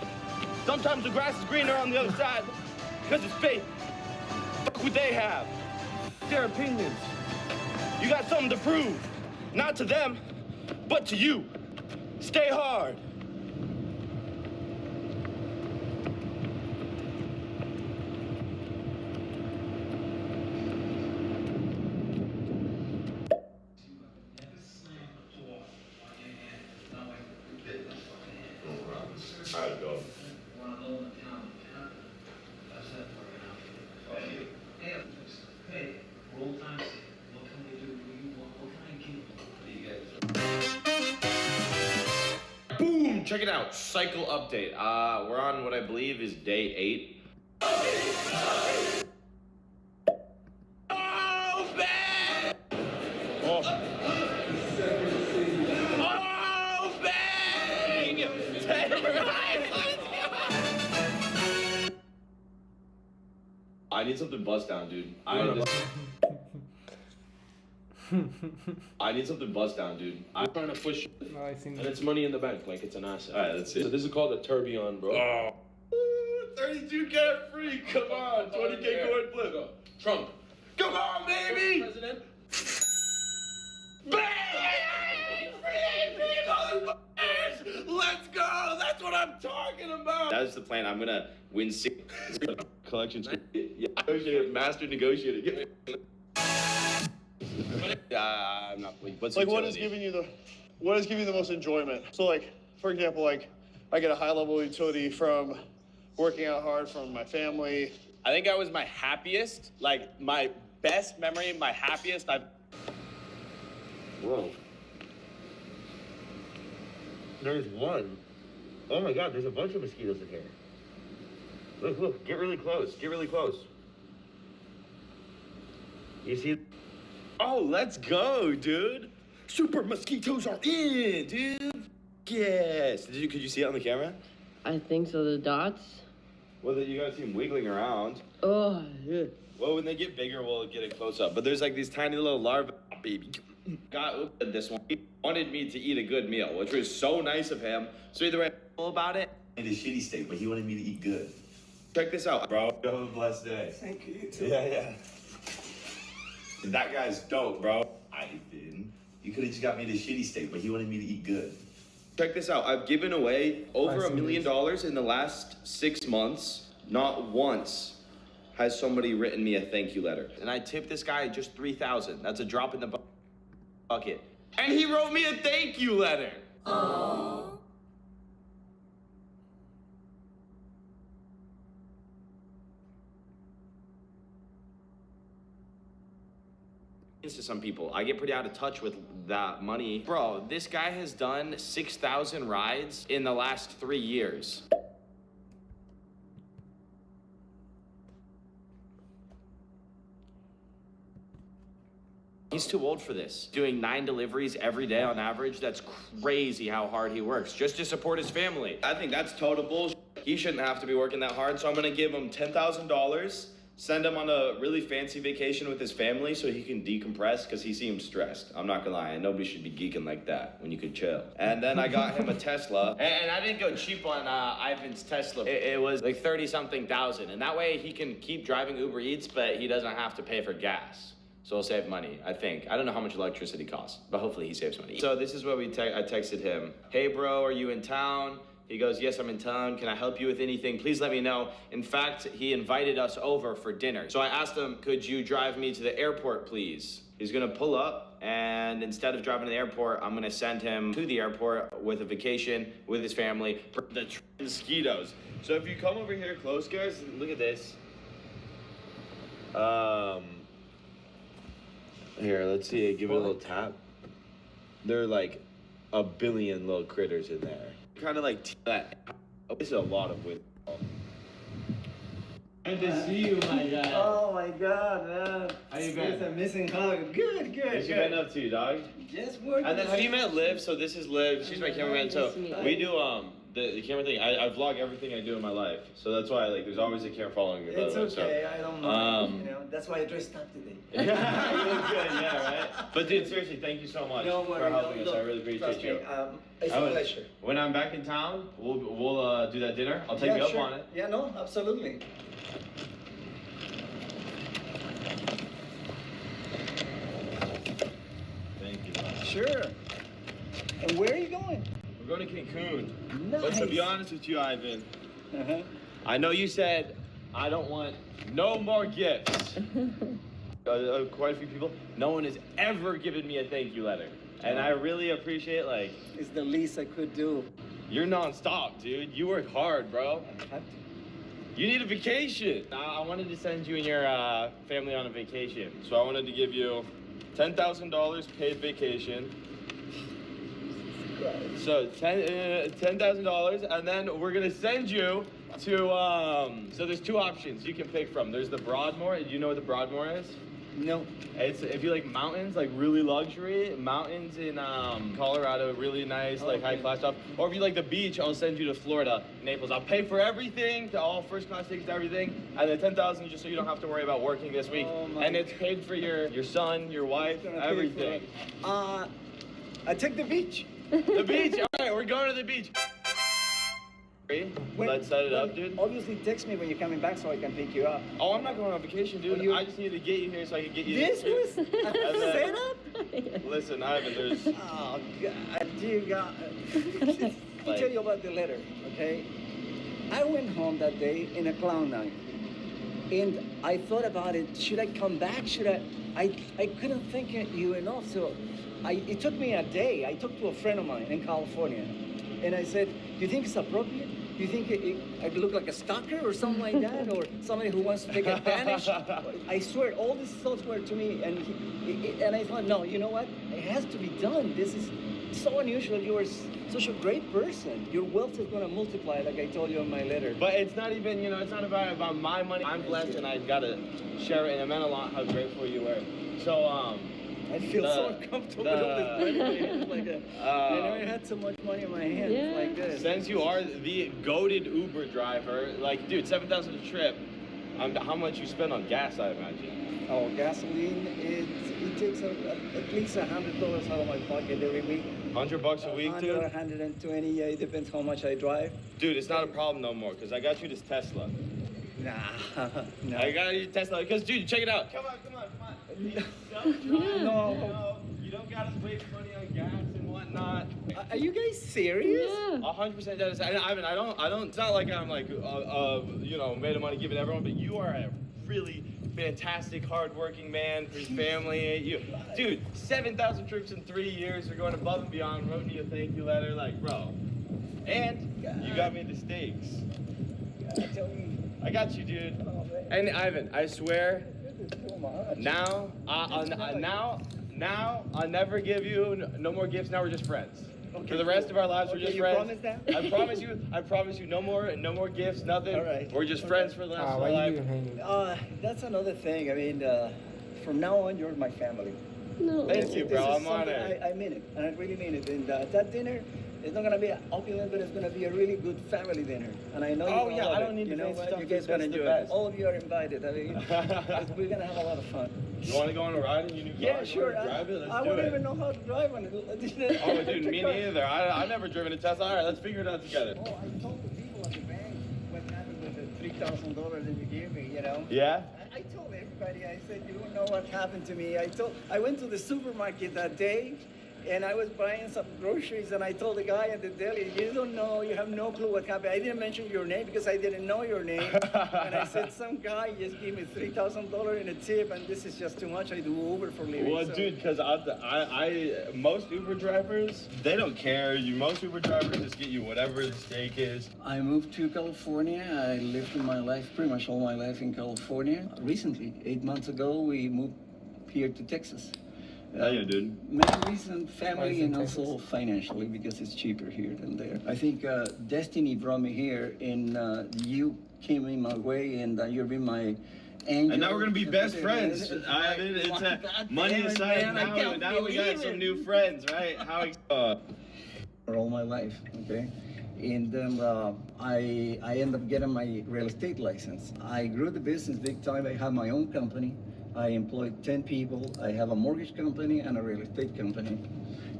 S13: Sometimes the grass is greener on the other side because it's fake. Fuck what they have. Their opinions. You got something to prove. Not to them, but to you. Stay hard.
S15: Alright, go.
S13: Boom! Check it out. Cycle update. We're on what I believe is day 8. Oh, bang! Oh. Oh, bang! I need something bust down, dude. I need something bust down, dude. I'm trying to push, and it's money in the bank, like it's an asset.
S15: All right, let's see.
S13: So this is called a tourbillon, bro.
S15: Oh. 32K free, come on. 20K coin flip.
S13: Trump. Come on, baby!
S15: President.
S13: Bang! Let's go! That's what I'm talking about! That's the plan. I'm gonna win 6
S15: Collections.
S13: Yeah, negotiator, master negotiator. I'm not playing. What's
S19: like what is giving you the most enjoyment? So like, for example, like I get a high level of utility from working out hard from my family.
S13: I think I was my happiest, like my best memory, my happiest I've.
S15: Whoa. There's one. Oh my God, there's a bunch of mosquitoes in here. Look, look, get really close, get really close. You see?
S13: Oh, let's go, dude. Super mosquitoes are in, dude. Yes. Could you see it on the camera?
S18: I think so, the dots.
S13: Well, you gotta see them wiggling around.
S18: Oh, yeah.
S13: Well, when they get bigger, we'll get it close up. But there's like these tiny little larvae. Oh, baby. Got this one. He wanted me to eat a good meal, which was so nice of him. So either way, about it.
S20: And a shitty steak, but he wanted me to eat good.
S13: Check this out, bro.
S20: Have a blessed day.
S19: Thank you, you too.
S20: Yeah. That guy's dope, bro. I didn't. You could have just got me the shitty steak, but he wanted me to eat good.
S13: Check this out. I've given away over $1 million in the last 6 months. Not once has somebody written me a thank you letter. And I tipped this guy just $3,000. That's a drop in the bucket. And he wrote me a thank you letter. Aww. To some people, I get pretty out of touch with that money. Bro, this guy has done 6,000 rides in the last 3 years. He's too old for this. Doing 9 deliveries every day on average, that's crazy how hard he works just to support his family. I think that's total bullshit. He shouldn't have to be working that hard, so I'm gonna give him $10,000 send him on a really fancy vacation with his family so he can decompress because he seems stressed. I'm not gonna lie, and nobody should be geeking like that when you could chill. And then I got him a Tesla, and I didn't go cheap on Ivan's Tesla. It was like 30-something thousand, and that way he can keep driving Uber Eats, but he doesn't have to pay for gas. So he'll save money, I think. I don't know how much electricity costs, but hopefully he saves money. So this is what I texted him. Hey bro, are you in town? He goes, yes, I'm in town. Can I help you with anything? Please let me know. In fact, he invited us over for dinner. So I asked him, could you drive me to the airport, please? He's gonna pull up, and instead of driving to the airport, I'm gonna send him to the airport with a vacation with his family. The mosquitoes. So if you come over here close, guys, look at this. Here, let's see, give it a little tap. There are like a billion little critters in there. Kind of like that. This is a lot of wind.
S21: Good to see you, my guy.
S22: Oh my God, man.
S13: How you been?
S22: It's a missing hug. Good.
S13: What you been up to, dog?
S22: Just working.
S13: And then have you met Liv? So this is Liv. She's my cameraman. So we do the camera thing. I vlog everything I do in my life. So that's why like there's always a camera following you.
S22: It's okay. I don't mind. You know, that's why I dressed up today.
S13: Yeah, you look good. Yeah, right. But dude, seriously, thank you so much for helping us. I really appreciate you.
S22: It's a pleasure.
S13: When I'm back in town, we'll do that dinner. I'll take you up on it.
S22: Yeah, no, absolutely.
S13: Thank you.
S22: Sure. And where are you going?
S13: We're going to Cancun.
S22: Nice.
S13: But to be honest with you, Ivan, I know you said I don't want no more gifts. Quite a few people. No one has ever given me a thank you letter, and I really appreciate like.
S22: It's the least I could do.
S13: You're nonstop, dude. You work hard, bro. You need a vacation. I wanted to send you and your family on a vacation, so I wanted to give you $10,000 paid vacation. So $10,000, and then we're gonna send you to. So there's two options you can pick from. There's the Broadmoor. Do you know what the Broadmoor is?
S22: No.
S13: It's if you like mountains, like really luxury mountains in Colorado, really nice, like high class stuff. Or if you like the beach, I'll send you to Florida, Naples. I'll pay for everything, to all first class tickets, everything, and then $10,000 just so you don't have to worry about working this week. And it's paid for your son, your wife, everything.
S22: I take the beach.
S13: The beach. All right, we're going to the beach. Let's set it up, dude.
S22: Obviously, text me when you're coming back so I can pick you up.
S13: Oh, I'm not going on vacation, dude. I just need to get you here so I can get you
S22: this. This was
S13: a
S22: setup?
S13: Listen, Ivan, there's.
S22: Oh, God, dear God. Let me tell you about the letter, okay? I went home that day in a clown night. And I thought about it. Should I come back? Should I couldn't think of you enough. So it took me a day. I talked to a friend of mine in California. And I said, do you think it's appropriate? Do you think I look like a stalker or something like that? Or somebody who wants to take advantage? I swear, all these thoughts were to me. And I thought, no, you know what? It has to be done. This is so unusual. You are such a great person. Your wealth is going to multiply, like I told you in my letter.
S13: But it's not even, it's not about my money. I'm blessed and I got to share it. And it meant a lot how grateful you were. So,
S22: I feel so uncomfortable with all this money in my hands. Like I never had so much money in my hands like this.
S13: Since you are the goated Uber driver, like, dude, $7,000 a trip. How much you spend on gas, I imagine?
S22: Oh, gasoline, it takes at least $100 out of my pocket every week.
S13: $100 a week, dude?
S22: 120, yeah, it depends how much I drive.
S13: Dude, it's not a problem no more, because I got you this Tesla.
S22: Nah, no.
S13: I got you Tesla, because, dude, check it out. Come on. No. You don't gotta waste money on gas and whatnot.
S22: Are you guys serious?
S18: Yeah.
S13: 100% Dennis. I mean, I don't. It's not like I'm like, made of money giving everyone, but you are a really fantastic, hardworking man for your family. Dude, 7,000 trips in 3 years. You're going above and beyond. Wrote me a thank you letter, like, bro. And you got me the steaks. I got you, dude. And Ivan, I swear. Now I'll never give you no more gifts. Now we're just friends. Okay, for the rest of our lives, we're just friends.
S22: Promise that?
S13: I promise you, no more gifts, nothing.
S22: All right.
S13: We're just friends for the rest of our life.
S22: That's another thing. I mean, from now on, you're my family.
S18: No.
S13: Thank you, bro. I'm honored.
S22: I mean it, and I really mean it. And that dinner, It's not gonna be opulent, but it's gonna be a really good family dinner. And I know
S13: Oh,
S22: you're
S13: yeah,
S22: gonna love
S13: I don't
S22: it.
S13: need
S22: You
S13: the
S22: know
S13: fancy
S22: what?
S13: stuff,
S22: You guys
S13: just
S22: gonna
S13: what's the
S22: enjoy it.
S13: best.
S22: All of you are invited. I mean, we're gonna have a lot of fun.
S13: You want to go on a ride in your new car?
S22: Yeah,
S13: You
S22: sure.
S13: wanna drive it? Let's
S22: I
S13: do
S22: wouldn't
S13: it.
S22: even know how to drive one.
S13: Oh, dude, me neither. I've never driven a Tesla. All right, let's figure it out together.
S22: Oh, I told the people at the bank what happened with the $3,000 that you gave me, you know?
S13: Yeah?
S22: I told everybody, I said, you don't know what happened to me. I went to the supermarket that day, and I was buying some groceries, and I told the guy at the deli, you don't know, you have no clue what happened. I didn't mention your name because I didn't know your name. And I said, some guy just gave me $3,000 in a tip, and this is just too much. I do Uber for a living.
S13: Well,
S22: so.
S13: dude, because most Uber drivers, they don't care. Most Uber drivers just get you whatever the steak is.
S22: I moved to California. I lived in my life, pretty much all my life in California. Recently, 8 months ago, we moved here to Texas.
S13: Hell yeah, dude.
S22: Main reason, family, and
S1: Texas?
S22: also financially, because it's cheaper here than there. I think destiny brought me here, and you came in my way, and you've been my angel.
S13: And now we're gonna be best friends. Money aside, now we got some new friends, right?
S22: For all my life, okay? And then I ended up getting my real estate license. I grew the business big time. I have my own company. I employed 10 people. I have a mortgage company and a real estate company.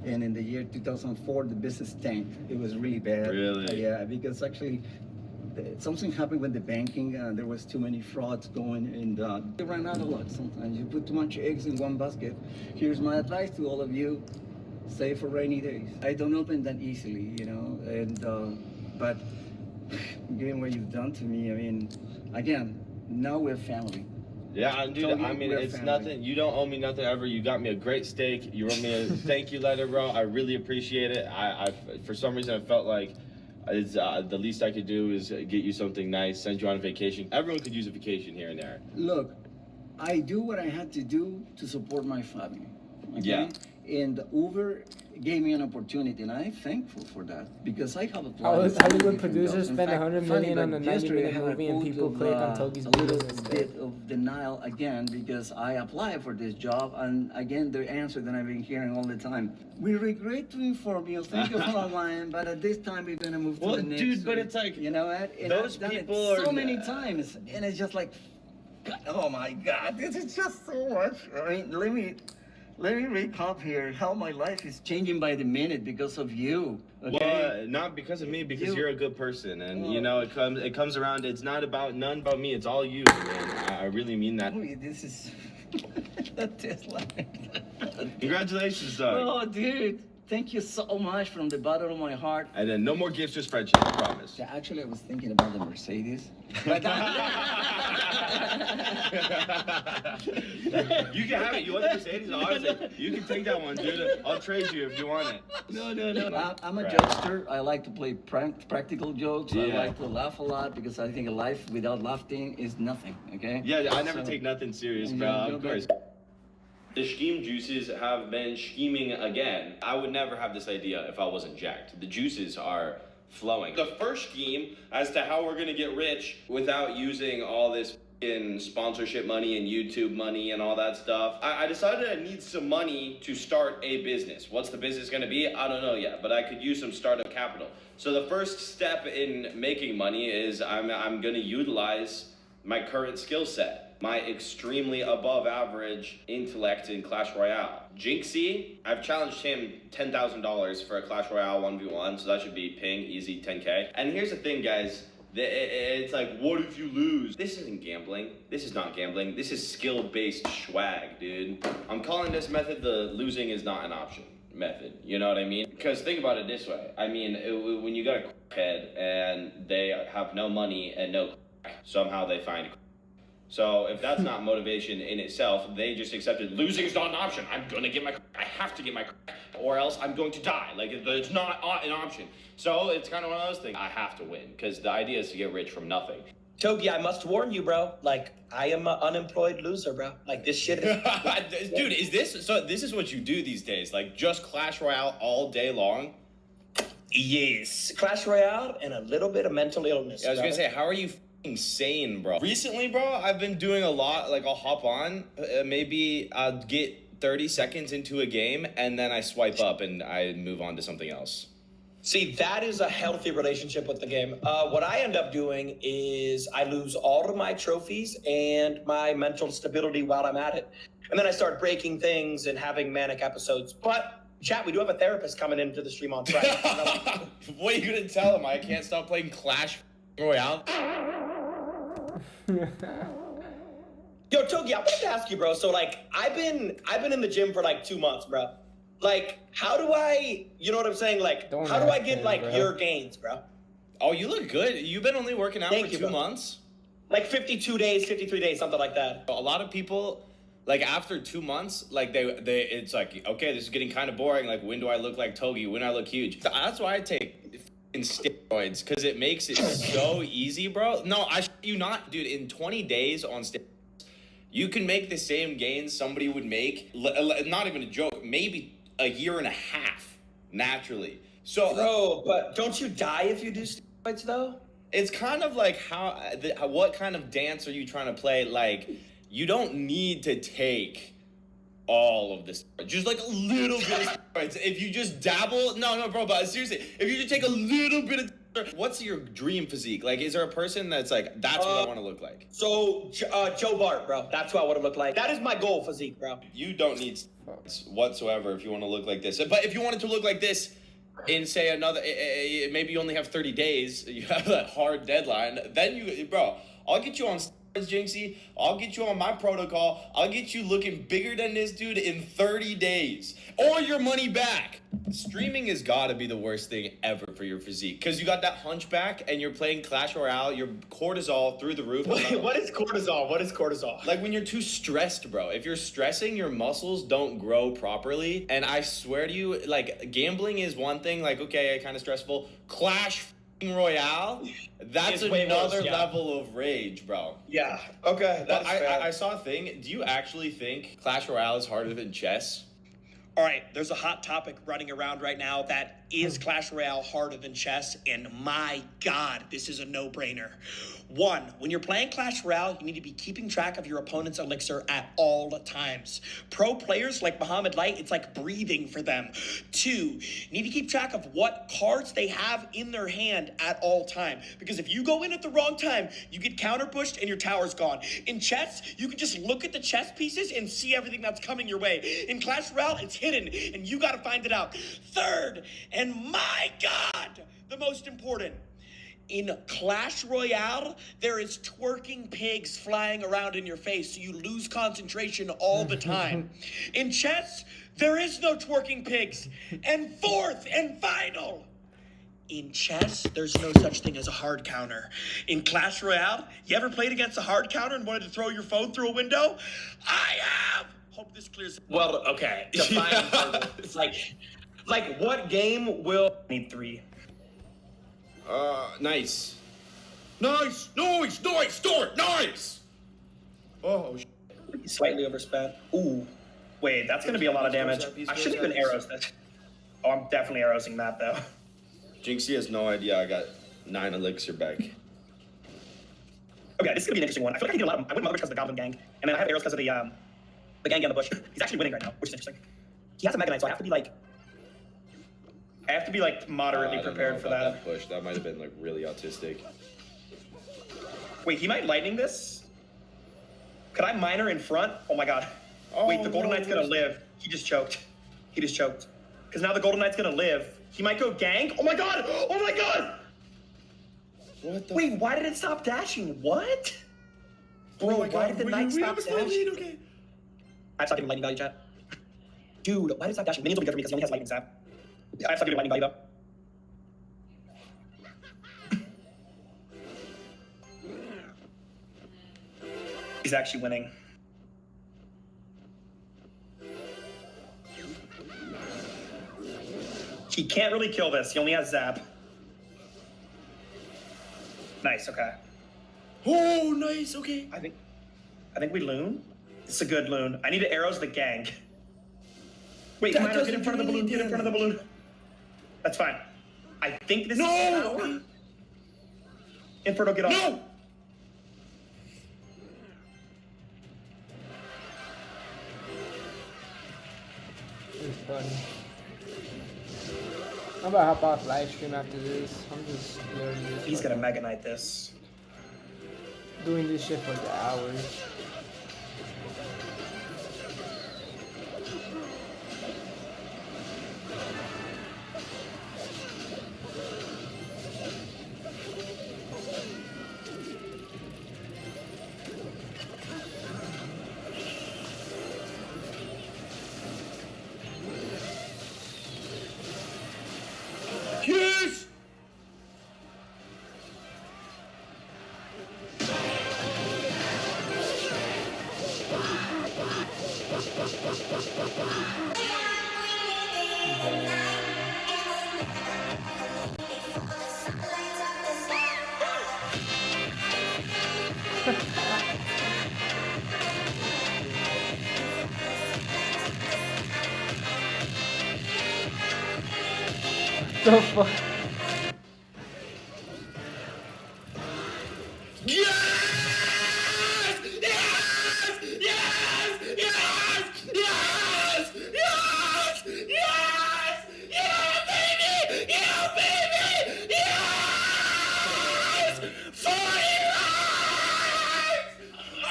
S22: And in the year 2004, the business tanked. It was really bad.
S13: Really?
S22: Yeah, because actually something happened with the banking. There was too many frauds going, and they ran out of luck sometimes. You put too much eggs in one basket. Here's my advice to all of you. Save for rainy days. I don't open that easily, you know, and but given what you've done to me, I mean, again, now we're family.
S13: Yeah, dude, I mean, it's nothing. You don't owe me nothing ever. You got me a great steak. You wrote me a thank you letter, bro. I really appreciate it. I for some reason, I felt like it's, the least I could do is get you something nice, send you on a vacation. Everyone could use a vacation here and there.
S22: Look, I do what I had to do to support my family. Okay?
S13: Yeah.
S22: And Uber gave me an opportunity, and I'm thankful for that because I have applied.
S1: How does Hollywood
S22: different
S1: producers
S22: jobs. In
S1: spend
S22: fact,
S1: $100
S22: funny,
S1: million on
S22: but
S1: a
S22: yesterday
S1: 90-minute
S22: I had a
S1: movie and
S22: quote
S1: people
S22: of,
S1: click on Togi's
S22: a little
S1: videos instead?
S22: bit of denial again because I applied for this job, and again the answer that I've been hearing all the time. We regret to inform you, thank you for applying, but at this time we're gonna move to the next.
S13: Dude, but it's like,
S22: you know what? And
S13: those
S22: I've done it
S13: people are
S22: so many times, and it's just like, oh my God, this is just so much. I mean, let me recap here how my life is changing by the minute because of you. Okay?
S13: Well, not because of me, because
S22: You-
S13: you're a good person, and you know it comes around. It's not about none about me. It's all you, man. I really mean that.
S22: This is a Tesla.
S13: Congratulations, Doug.
S22: Oh, dude. Thank you so much from the bottom of my heart.
S13: And then no more gifts, just friendship. I promise.
S22: Yeah, actually, I was thinking about the Mercedes. But
S13: You can have it. You want the Mercedes? Honestly, you can take that one, dude. I'll trade you if you want it.
S22: No. I'm a
S13: Right.
S22: jokester. I like to play practical jokes. I
S13: Yeah.
S22: like to laugh a lot because I think a life without laughing is nothing, okay?
S13: Yeah, I never
S22: So-
S13: take nothing serious,
S22: Yeah,
S13: bro.
S22: no,
S13: Of course. The scheme juices have been scheming again. I would never have this idea if I wasn't jacked. The juices are flowing. The first scheme as to how we're gonna get rich without using all this in sponsorship money and YouTube money and all that stuff. I decided I need some money to start a business. What's the business gonna be? I don't know yet, but I could use some startup capital. So the first step in making money is I'm gonna utilize my current skill set. My extremely above average intellect in Clash Royale. Jinxie, I've challenged him $10,000 for a Clash Royale 1v1, so that should be ping, easy 10K. And here's the thing, guys. It's like, what if you lose? This isn't gambling. This is not gambling. This is skill-based swag, dude. I'm calling this method the losing is not an option method. You know what I mean? Because think about it this way. I mean, when you got a head and they have no money and no somehow they find. So if that's not motivation in itself, they just accepted losing is not an option. I'm gonna get my, I have to get my, or else I'm going to die. Like it's not an option. So it's kind of one of those things. I have to win because the idea is to get rich from nothing.
S16: Togi, I must warn you, bro. Like, I am an unemployed loser, bro. Like, this shit is...
S13: Dude, this is what you do these days? Like just Clash Royale all day long?
S16: Yes. Clash Royale and a little bit of mental illness,
S13: I was gonna
S16: brother.
S13: say, how are you insane, bro? Recently, bro, I've been doing a lot. Like I'll hop on, maybe I'll get 30 seconds into a game and then I swipe up and I move on to something else.
S4: See, that is a healthy relationship with the game. What I end up doing is I lose all of my trophies and my mental stability while I'm at it. And then I start breaking things and having manic episodes. But, chat, we do have a therapist coming into the stream on Friday.
S13: What are you gonna tell him? I can't stop playing Clash Royale.
S4: Yo, Togi, I wanted to ask you, bro. So, like, I've been in the gym for like 2 months, bro. Like, how do I, you know what I'm saying? Like, how do I get like your gains, bro?
S13: Oh, you look good. You've been only working out for 2 months?
S4: Like 52 days, 53 days, something like that.
S13: A lot of people, like after 2 months, like they it's like, okay, this is getting kind of boring. Like, when do I look like Togi? When do I look huge? That's why I take steroids, because it makes it so easy, bro. No, I you not, dude. In 20 days on steroids, you can make the same gains somebody would make. Not even a joke. Maybe a year and a half naturally. So,
S4: bro, but don't you die if you do steroids though?
S13: It's kind of like what kind of dance are you trying to play? Like, you don't need to take all of this, just like a little bit of steroids. If you just dabble, no, bro, but seriously, if you just take a little bit of, what's your dream physique? Like, is there a person that's like, that's what I want to look like?
S4: So, Joe Bart, bro, that's what I want to look like. That is my goal physique, bro.
S13: You don't need steroids whatsoever if you want to look like this. But if you wanted to look like this in, say, another, maybe you only have 30 days, you have that hard deadline, then you, bro, I'll get you on steroids, Jinxie. I'll get you on my protocol. I'll get you looking bigger than this dude in 30 days. Or your money back. Streaming has got to be the worst thing ever for your physique, because you got that hunchback and you're playing Clash Royale, your cortisol through the roof.
S4: Wait, what is cortisol? What is cortisol?
S13: Like when you're too stressed, bro. If you're stressing, your muscles don't grow properly. And I swear to you, like, gambling is one thing, like, okay, kind of stressful. Clash Royale, that's another level of rage, bro.
S4: Yeah, okay, that's fair.
S13: I saw a thing. Do you actually think Clash Royale is harder than chess?
S4: All right, there's a hot topic running around right now that is Clash Royale harder than chess, and my God, this is a no-brainer. One, when you're playing Clash Royale, you need to be keeping track of your opponent's elixir at all times. Pro players like Muhammad Light, it's like breathing for them. Two, you need to keep track of what cards they have in their hand at all time, because if you go in at the wrong time, you get counter pushed and your tower's gone. In chess, you can just look at the chess pieces and see everything that's coming your way. In Clash Royale, it's hidden, and you gotta find it out. Third, and my God, the most important, in Clash Royale, there is twerking pigs flying around in your face, so you lose concentration all the time. In chess, there is no twerking pigs. And fourth and final, in chess, there's no such thing as a hard counter. In Clash Royale, you ever played against a hard counter and wanted to throw your phone through a window? I have! Hope this clears. Well, okay. Define it's like what game will need 3?
S13: Nice. Nice! Nice! Oh,
S4: Slightly overspent. Ooh. Wait, that's gonna be a lot of damage. I shouldn't even arrows this. Oh, I'm definitely arrowsing that though.
S13: Jinxie has no idea I got 9 elixir back.
S4: Okay, this is gonna be an interesting one. I feel like I can get a lot of. I win Mother because of the Goblin Gang, and then I have arrows because of the gang on the bush. He's actually winning right now, which is interesting. He has a Mega Knight, so I have to be like moderately prepared for that.
S13: Push. That might have been like really autistic.
S4: Wait, he might lightning this? Could I miner in front? Oh my God. Wait, the Golden Knight's gonna live. He just choked. Because now the Golden Knight's gonna live. He might go gank. Oh my God! Oh my God!
S13: What the?
S4: Wait, why did it stop dashing? What? Bro, why did the Knight stop dashing?
S13: Okay.
S4: I've stopped giving lightning value, chat. Dude, why did it stop dashing? Minions will be good for me because he only has lightning sap. I've stopped giving lightning value though. He's actually winning. He can't really kill this. He only has zap. Nice, okay.
S13: Oh, nice, okay.
S4: I think we loon. It's a good loon. I need to arrows the gang. Wait, Miner, get in front of the balloon. Get in front of the balloon. That's fine. I think this is power. Inferno, get off.
S13: No!
S1: It's funny. I'm about to hop off live stream after this. I'm just learning this.
S4: He's gonna Mega Knight this.
S1: Doing this shit for the hours.
S4: Yes!
S1: The fuck?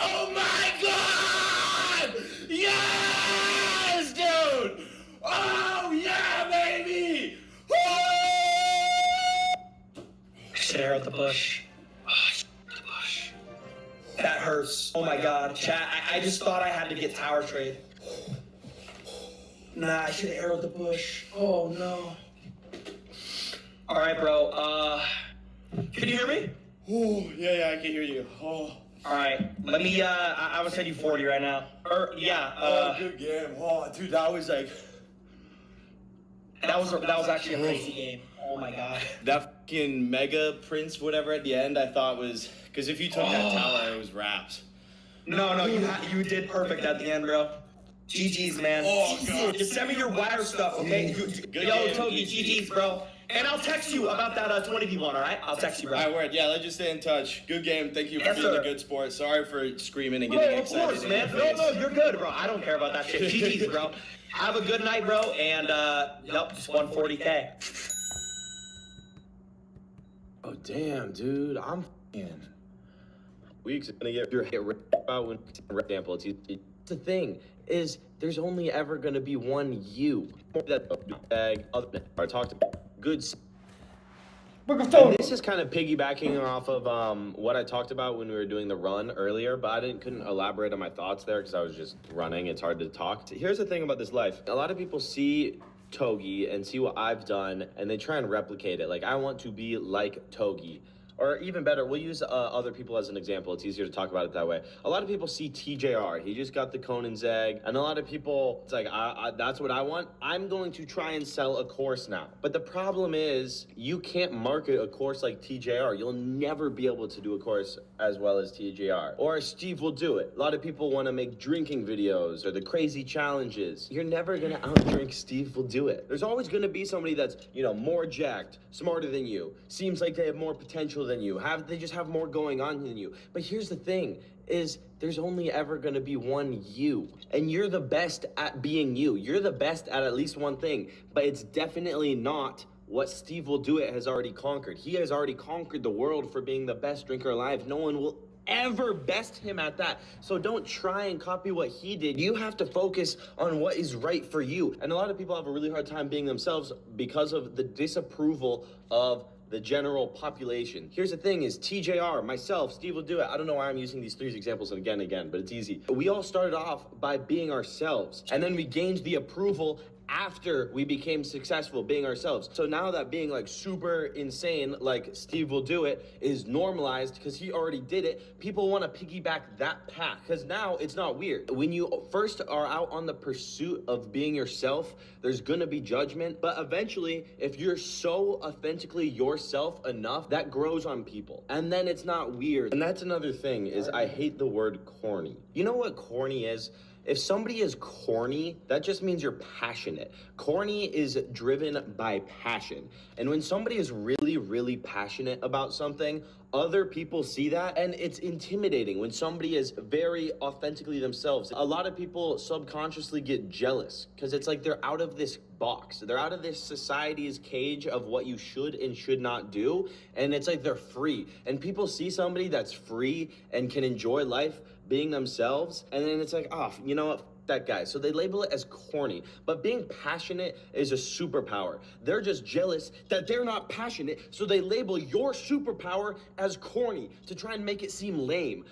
S4: Oh my god! Yes, dude! Oh yeah, baby! Should air out the bush. That hurts. Oh my god. Chat, I just thought I had to get tower trade. Nah, I should have arrowed the bush. Oh no. Alright, bro. Can you hear me?
S13: Oh, yeah, I can hear you. Oh.
S4: Alright, let me, I would send you 40 right now.
S13: Good game. Oh, dude, that was like...
S4: That was actually a crazy game. Oh my god.
S13: That fucking Mega Prince, whatever, at the end, I thought was... Because if you took that tower, it was wrapped.
S4: No, you did perfect at the end, bro. GG's, man.
S13: Oh, God.
S4: Just send me your wire stuff, okay? Yo, Togi, GG's, bro. And I'll text you about that 20v1, all right? I'll text you, bro.
S13: All right, word. Yeah, let's just stay in touch. Good game. Thank you for being a good sport. Sorry for screaming and getting excited.
S4: Of course, man. No, you're good, bro. I don't care about that shit. GG's, bro. Have a good night, bro. And, just 140K.
S13: Oh, damn, dude. I'm f***ing weeks gonna get your hit about when example. It's the thing is there's only ever gonna be one you. That bag. I talked about good. And this is kind of piggybacking off of what I talked about when we were doing the run earlier, but I couldn't elaborate on my thoughts there because I was just running. It's hard to talk. Here's the thing about this life. A lot of people see Togi and see what I've done, and they try and replicate it. Like, I want to be like Togi. Or even better, we'll use other people as an example. It's easier to talk about it that way. A lot of people see TJR. He just got the Conan's egg. And a lot of people, it's like, that's what I want. I'm going to try and sell a course now. But the problem is, you can't market a course like TJR. You'll never be able to do a course as well as TJR. Or Steve will do it. A lot of people want to make drinking videos or the crazy challenges. You're never going to outdrink Steve will do it. There's always going to be somebody that's, more jacked, smarter than you, seems like they have more potential than you, they just have more going on than you. But here's the thing, is there's only ever gonna be one you. And you're the best at being you. You're the best at least one thing, but it's definitely not what Steve will do it has already conquered. He has already conquered the world for being the best drinker alive. No one will ever best him at that. So don't try and copy what he did. You have to focus on what is right for you. And a lot of people have a really hard time being themselves because of the disapproval of the general population. Here's the thing is TJR, myself, Steve will do it. I don't know why I'm using these three examples again and again, but it's easy. We all started off by being ourselves, and then we gained the approval after we became successful being ourselves. So now that being like super insane, like Steve will do it, is normalized because he already did it, people want to piggyback that path because now it's not weird. When you first are out on the pursuit of being yourself, there's gonna be judgment, but eventually, if you're so authentically yourself enough, that grows on people. And then it's not weird. And that's another thing is I hate the word corny. You know what corny is? If somebody is corny, that just means you're passionate. Corny is driven by passion. And when somebody is really, really passionate about something, Other people see that, and it's intimidating when somebody is very authentically themselves. A lot of people subconsciously get jealous because it's like they're out of this box. They're out of this society's cage of what you should and should not do, and it's like they're free. And people see somebody that's free and can enjoy life being themselves, and then it's like, oh, you know what? That guy. So they label it as corny. But being passionate is a superpower. They're just jealous that they're not passionate, so they label your superpower as corny to try and make it seem lame.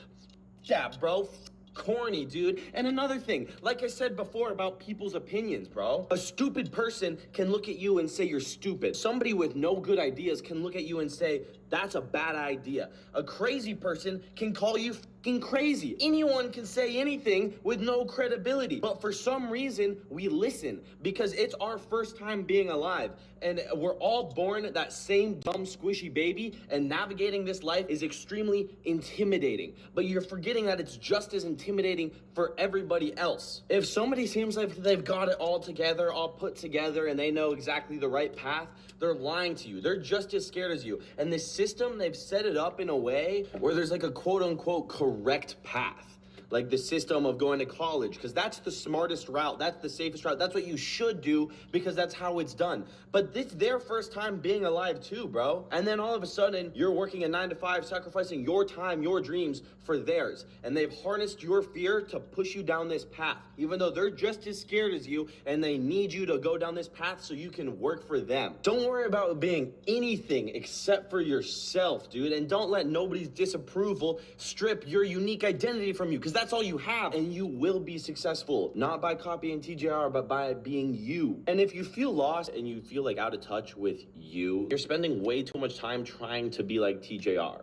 S13: Yeah, bro. Corny, dude. And another thing, like I said before about people's opinions, bro. A stupid person can look at you and say you're stupid. Somebody with no good ideas can look at you and say, that's a bad idea. A crazy person can call you f***ing crazy. Anyone can say anything with no credibility. But for some reason, we listen because it's our first time being alive. And we're all born that same dumb, squishy baby, and navigating this life is extremely intimidating. But you're forgetting that it's just as intimidating for everybody else. If somebody seems like they've got it all together, all put together, and they know exactly the right path, they're lying to you. They're just as scared as you. And this system, they've set it up in a way where there's like a quote-unquote correct path. Like the system of going to college, because that's the smartest route, that's the safest route, that's what you should do because that's how it's done. But it's their first time being alive too, bro. And then all of a sudden, you're working a 9 to 5, sacrificing your time, your dreams for theirs. And they've harnessed your fear to push you down this path, even though they're just as scared as you and they need you to go down this path so you can work for them. Don't worry about being anything except for yourself, dude. And don't let nobody's disapproval strip your unique identity from you, because that's all you have, and you will be successful, not by copying TJR, but by being you. And if you feel lost and you feel like out of touch with you, you're spending way too much time trying to be like TJR.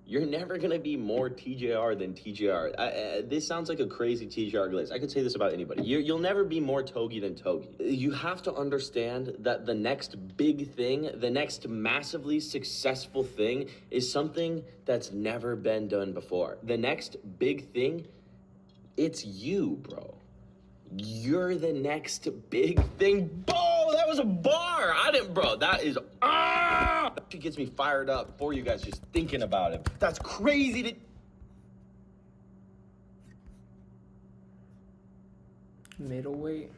S13: You're never gonna be more TJR than TJR. This sounds like a crazy TJR glitch. I could say this about anybody. You'll never be more Togi than Togi. You have to understand that the next big thing, the next massively successful thing is something that's never been done before. The next big thing, it's you, bro. You're the next big thing. Oh, that was a bar. I didn't, bro. That is, that shit gets me fired up for you guys just thinking about it. That's crazy to...
S1: Middleweight.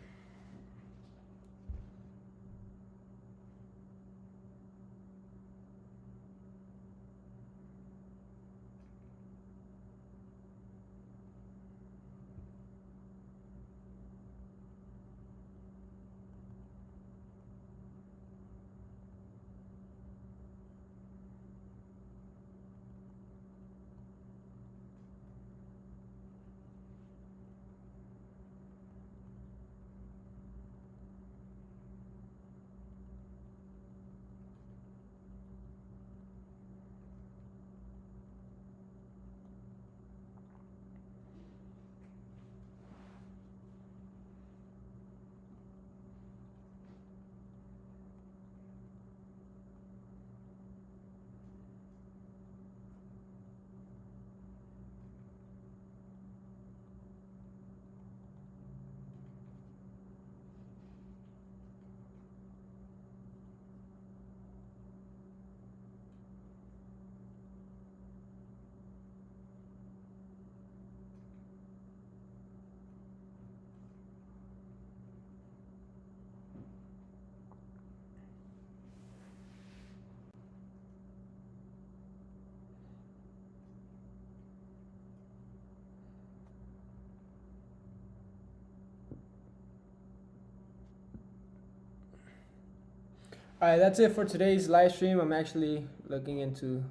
S1: Alright, that's it for today's live stream. I'm actually looking into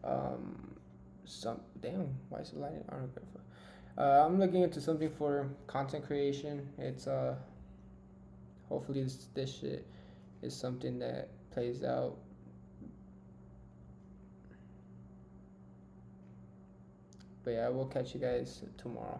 S1: why is it lighting? I don't know. I'm looking into something for content creation. It's hopefully this shit is something that plays out. But yeah, I will catch you guys tomorrow.